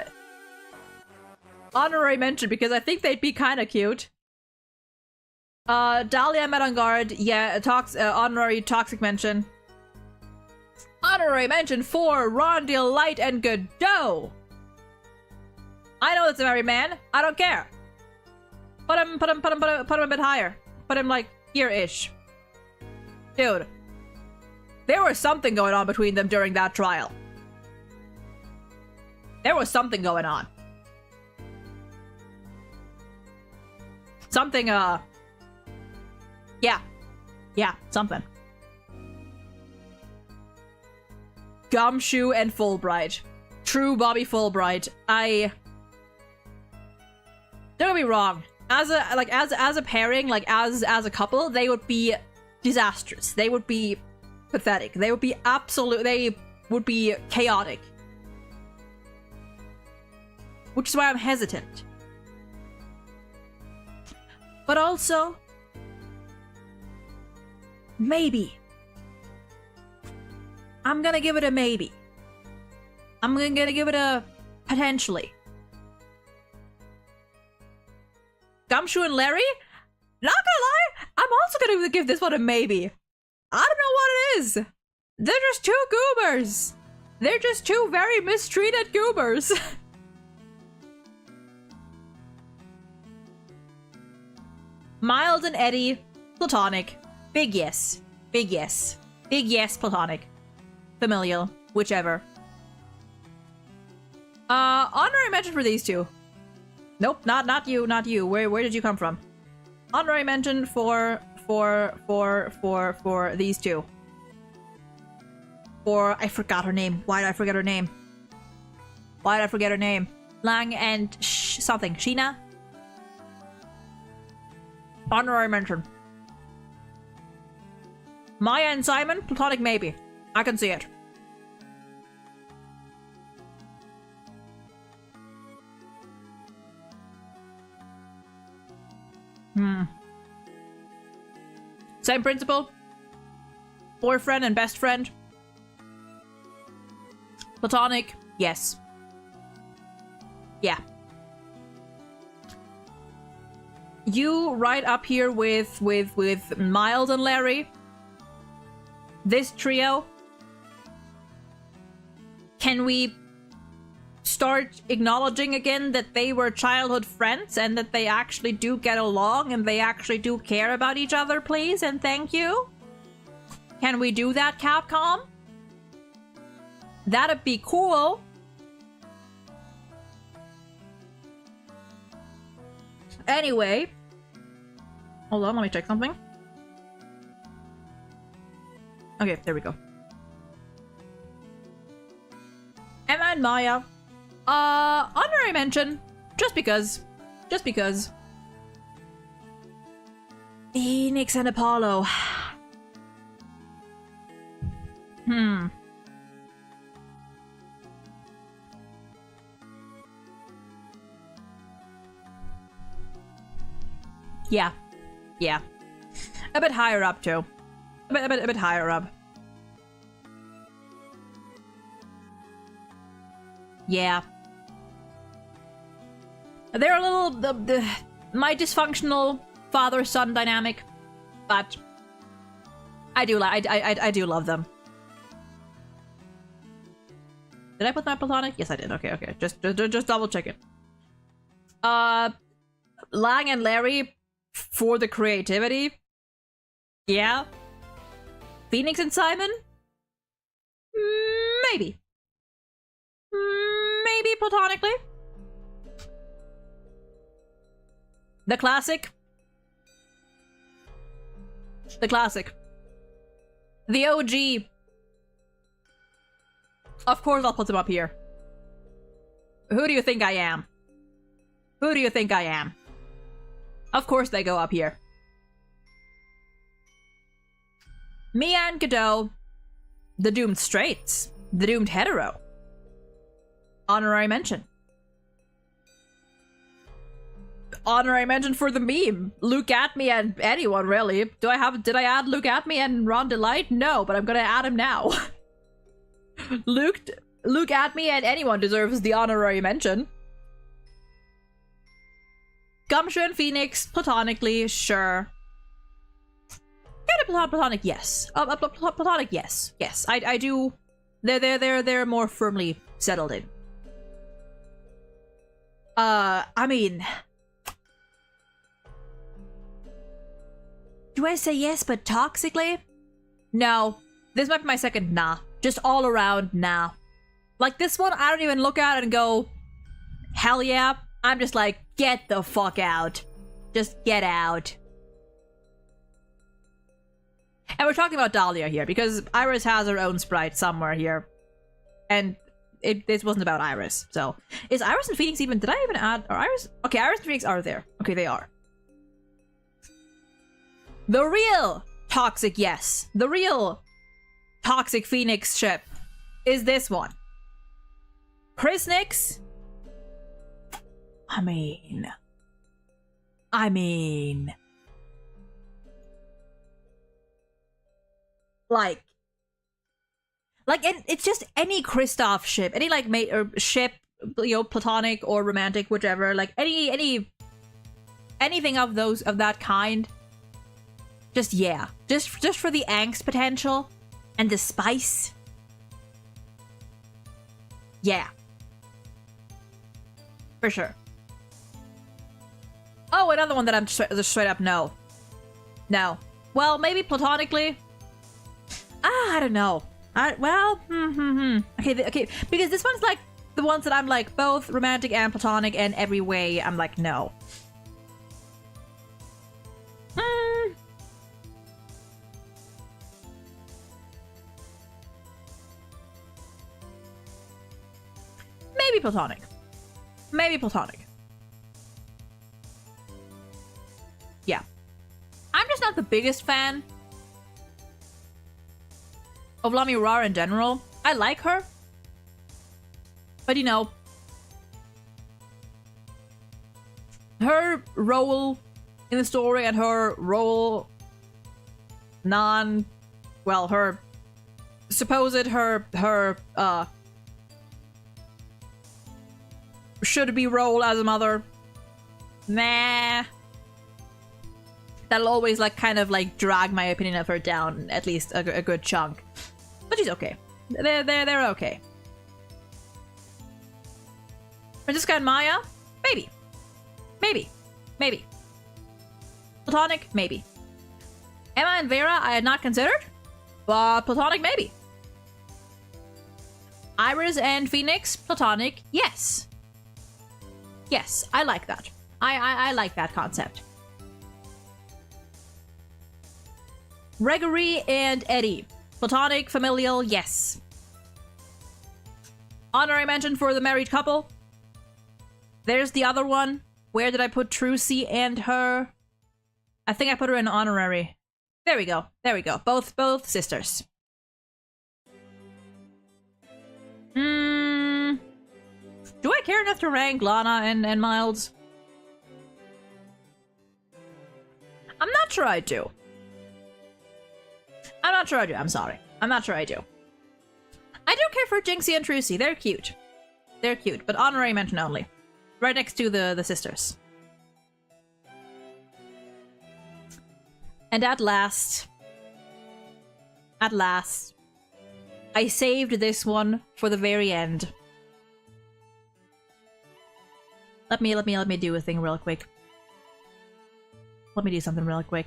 honorary mention because I think they'd be kind of cute. Dahlia met on guard, yeah, honorary toxic mention. Honorary mention for Rondil, Light, and Godot. I know it's a married man. I don't care. Put him a bit higher. Put him like here-ish. Dude. There was something going on between them during that trial. There was something going on. Something, yeah. Yeah, something. Gumshoe and Fulbright. True Bobby Fulbright. Don't get me wrong. As a pairing, like as a couple, they would be disastrous. They would be pathetic. They would be chaotic. which is why I'm hesitant. But also, maybe. I'm gonna give it a maybe. I'm gonna give it a potentially. Gumshoe and Larry? Not gonna lie, I'm also gonna give this one a maybe. I don't know what it is. They're just two goobers. They're just two very mistreated goobers. Miles and Eddie, platonic. Big yes. Big yes. Big yes, platonic. Familial, whichever. Honorary mention for these two. Nope, not you, not you. Where did you come from? Honorary mention for these two. For I forgot her name. Why did I forget her name? Why did I forget her name? Lang and something. Sheena? Honorary mention. Maya and Simon, platonic maybe. I can see it. Same principle. Boyfriend and best friend. Platonic, yes. Yeah. You right up here with Miles and Larry. This trio. Can we start acknowledging again that they were childhood friends and that they actually do get along and they actually do care about each other, please? And thank you. Can we do that, Capcom? That'd be cool. Anyway. Hold on, let me check something. Okay, there we go. Emma and Maya. Honorary mention. Just because. Just because. Phoenix and Apollo. Yeah. Yeah. A bit higher up, too. A bit higher up. Yeah. They're a little... my dysfunctional father-son dynamic. But... I do love them. Did I put my platonic? Yes, I did. Okay. Just double check it. Lang and Larry... for the creativity. Yeah. Phoenix and Simon? Maybe. Maybe platonically. The classic. The classic. The OG. Of course I'll put them up here. Who do you think I am? Who do you think I am? Of course they go up here. Mia and Godot. The doomed straights. The doomed hetero. Honorary mention. Honorary mention for the meme. Luke at me and anyone, really. Did I add Luke at me and Ron Delight? No, but I'm gonna add him now. Luke at me and anyone deserves the honorary mention. Gumshoe and Phoenix, platonically, sure. Yeah, platonic, yes. Platonic, yes. Yes, I do. They're more firmly settled in. I mean... Do I say yes, but toxically? No. This might be my second nah. Just all around nah. Like, this one, I don't even look at it and go, hell yeah. I'm just like, get the fuck out. Just get out. And we're talking about Dahlia here, because Iris has her own sprite somewhere here. And this wasn't about Iris, so. Is Iris and Phoenix even, did I even add, are Iris? Okay, Iris and Phoenix are there. Okay, they are. The real toxic yes. The real toxic Phoenix ship is this one. Chris Nix I mean, like, and it's just any Kristoff ship, any like mate or ship, you know, platonic or romantic, whichever, like anything of that kind. Just yeah, just for the angst potential and the spice. Yeah, for sure. Oh, another one that I'm just straight up no. Well, maybe platonically. I don't know. Okay, because this one's like the ones that I'm like both romantic and platonic, and every way I'm like no. Maybe platonic. Yeah. I'm just not the biggest fan of Lami Rar in general. I like her. But you know, her role in the story and her role her supposed should be role as a mother. Nah. That'll always like kind of like drag my opinion of her down at least a good chunk. But she's okay. They're okay. Francisca and Maya? Maybe. Platonic? Maybe. Emma and Vera I had not considered, but platonic maybe. Iris and Phoenix? Platonic? Yes. Yes, I like that. I like that concept. Gregory and Eddie. Platonic, familial, yes. Honorary mention for the married couple. There's the other one. Where did I put Trucy and her? I think I put her in honorary. There we go. Both sisters. Do I care enough to rank Lana and Miles? I'm not sure I do. I'm sorry. I'm not sure I do. I do care for Jinxie and Trucy. They're cute. But honorary mention only. Right next to the sisters. And at last, I saved this one for the very end. Let me do a thing real quick. Let me do something real quick.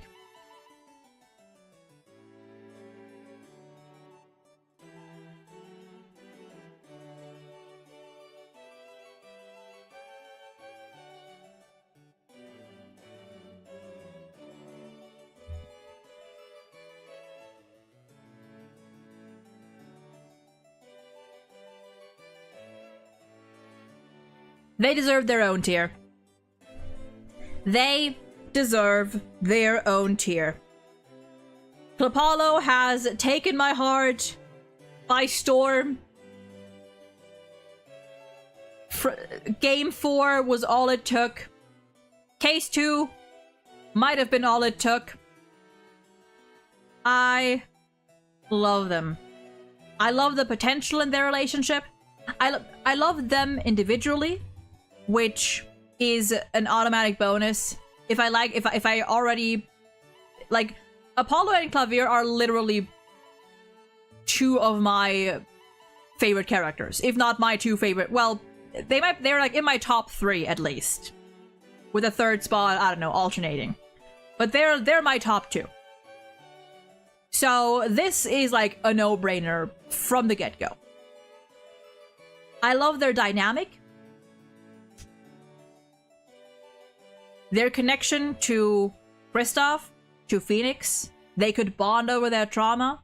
They deserve their own tier. They deserve their own tier. Clopalo has taken my heart by storm. Game 4 was all it took. Case 2 might have been all it took. I love them. I love the potential in their relationship. I love them individually, which is an automatic bonus. If I already like, Apollo and Clavier are literally two of my favorite characters, if not my two favorite. Well, they're like in my top 3 at least, with a third spot, I don't know, alternating. But they're my top 2. So this is like a no-brainer from the get-go. I love their dynamic. Their connection to Kristoff, to Phoenix. They could bond over their trauma.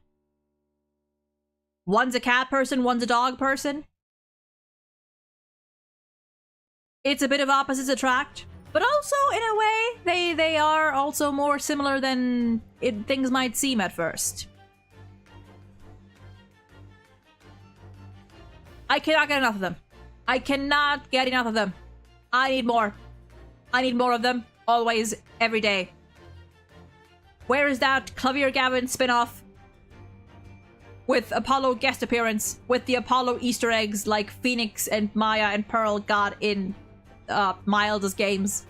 One's a cat person, one's a dog person. It's a bit of opposites attract. But also, in a way, they are also more similar than things might seem at first. I cannot get enough of them. I cannot get enough of them. I need more. I need more of them. Always, every day. Where is that Clavier Gavin spin-off? With Apollo guest appearance. With the Apollo Easter eggs like Phoenix and Maya and Pearl got in Miles' games.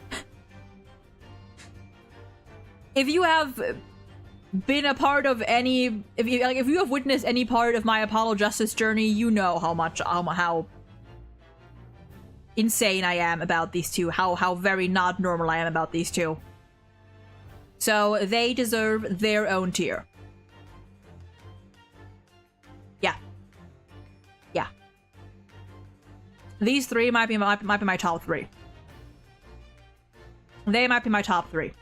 If you have been a part of any... If you have witnessed any part of my Apollo Justice journey, you know how insane I am about these two. How very not normal I am about these two. So they deserve their own tier. Yeah. Yeah. These three might be my top three. They might be my top three.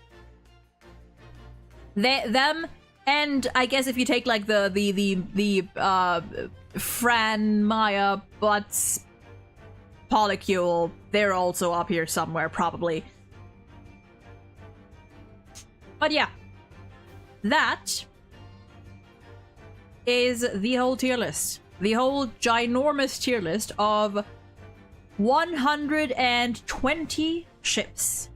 Them, and I guess if you take like the Fran, Maya, Butts, Polycule, they're also up here somewhere, probably. But yeah, that is the whole tier list. The whole ginormous tier list of 120 ships.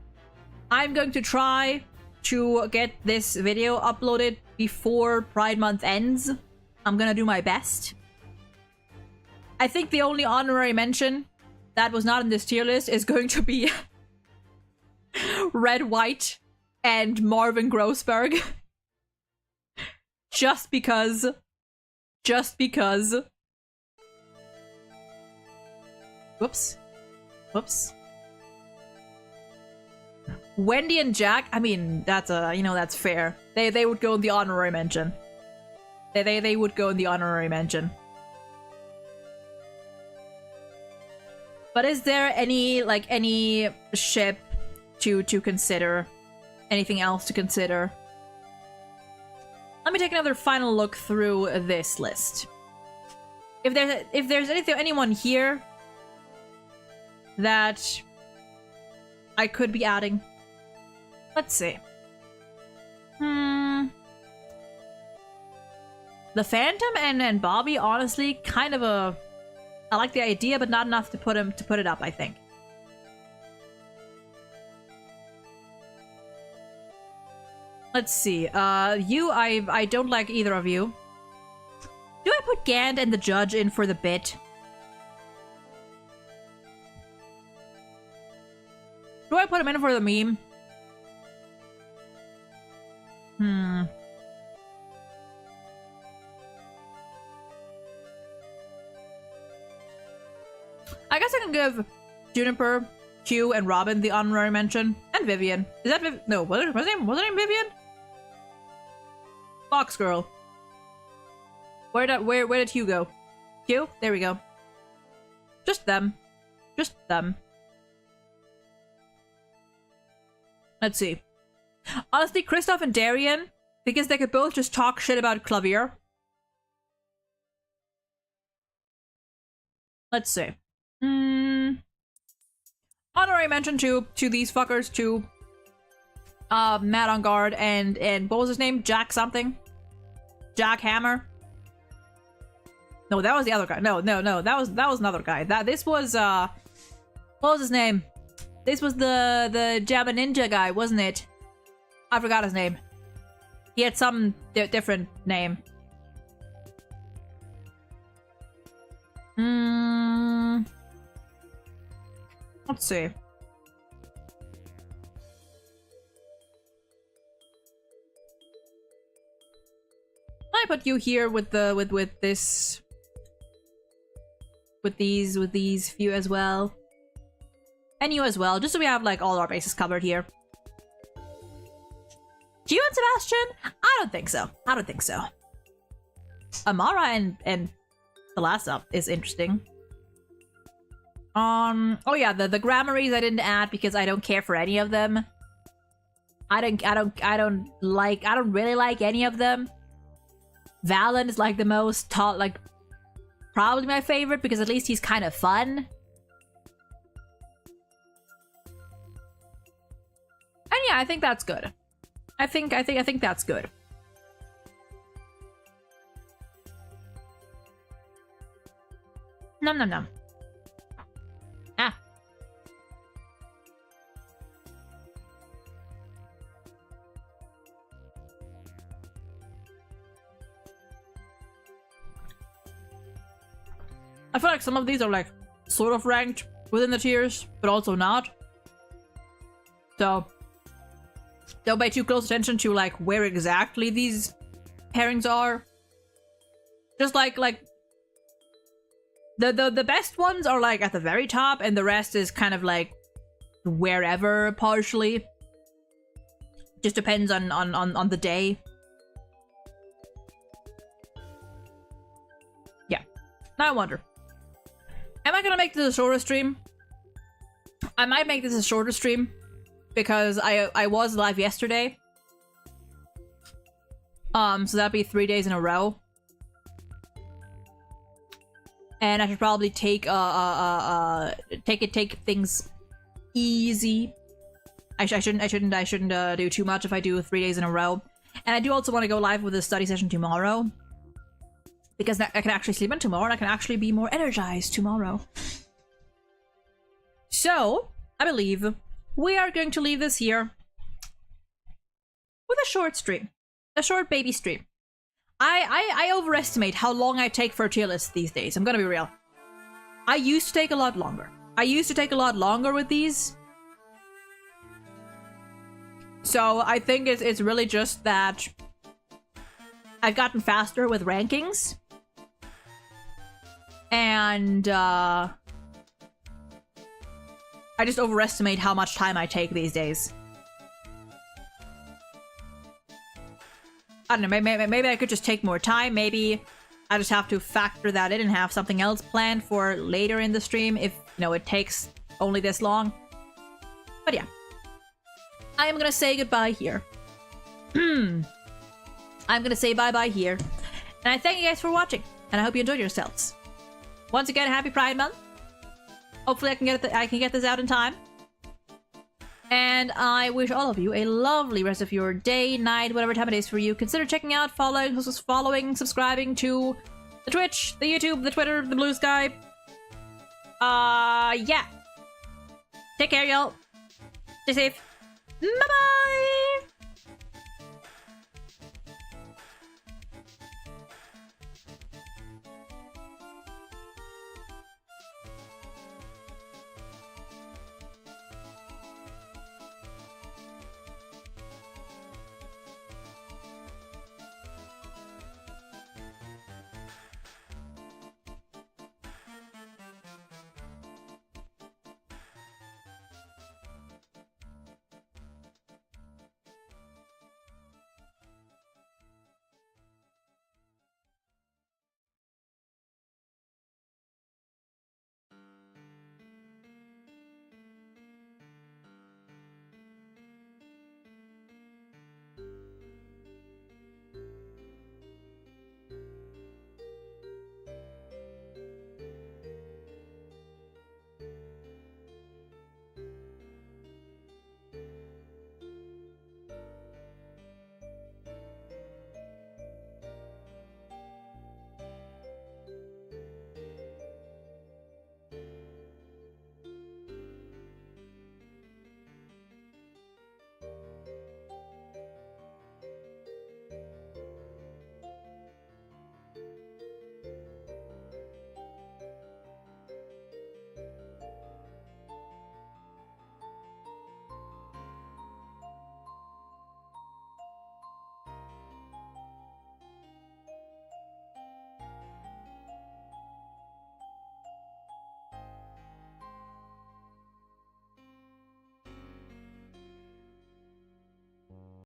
I'm going to try to get this video uploaded before Pride Month ends. I'm gonna do my best. I think the only honorary mention that was not in this tier list is going to be Red White and Marvin Grossberg. Just because. Whoops. Wendy and Jack, I mean, that's that's fair. They would go in the honorary mention. They would go in the honorary mention. But is there any ship to consider? Anything else to consider? Let me take another final look through this list. If there's anyone here that I could be adding. Let's see. The Phantom and Bobby, honestly, kind of a... I like the idea, but not enough to put it up, I think. Let's see. I don't like either of you. Do I put Gand and the Judge in for the bit? Do I put him in for the meme? I guess I can give Juniper, Q, and Robin the honorary mention. And Vivian. Is that Vivian? No, was her name Vivian? Fox Girl. Where did Hugh go? Hugh? There we go. Just them. Just them. Let's see. Honestly, Kristoff and Darian, because they could both just talk shit about Clavier. Let's see. Honorary mention to these fuckers, to Matt on guard and what was his name? Jack something? Jack Hammer? No, that was the other guy. No, that was another guy. This was what was his name? This was the Jabba Ninja guy, wasn't it? I forgot his name. He had some different name. Let's see. I put you here with these few as well. And you as well, just so we have like all our bases covered here. Q and Sebastian? I don't think so. I don't think so. Amara and Thalassa is interesting. Oh yeah, the Grammarys I didn't add because I don't care for any of them. I don't really like any of them. Valen is like the most probably my favorite because at least he's kind of fun. And yeah, I think that's good. I think that's good. Nom nom nom. Ah. I feel like some of these are like sort of ranked within the tiers, but also not. So don't pay too close attention to like where exactly these pairings are. Just like the best ones are like at the very top, and the rest is kind of like wherever partially. Just depends on the day. Yeah. Now I wonder, am I gonna make this a shorter stream? I might make this a shorter stream because I was live yesterday. So that'd be 3 days in a row. And I should probably take things easy. I shouldn't do too much if I do 3 days in a row. And I do also want to go live with a study session tomorrow, because I can actually sleep in tomorrow and I can actually be more energized tomorrow. So I believe we are going to leave this here with a short stream, a short baby stream. I overestimate how long I take for a tier list these days. I'm gonna be real. I used to take a lot longer. With these. So I think it's really just that I've gotten faster with rankings. And I just overestimate how much time I take these days. I don't know, maybe I could just take more time. Maybe I just have to factor that in and have something else planned for later in the stream if, you know, it takes only this long. But yeah. I am gonna say goodbye here. I'm gonna say bye-bye here. And I thank you guys for watching, and I hope you enjoyed yourselves. Once again, happy Pride Month. Hopefully I can get this out in time. And I wish all of you a lovely rest of your day, night, whatever time it is for you. Consider checking out, following, subscribing to the Twitch, the YouTube, the Twitter, the Blue Sky. Yeah. Take care, y'all. Stay safe. Bye-bye!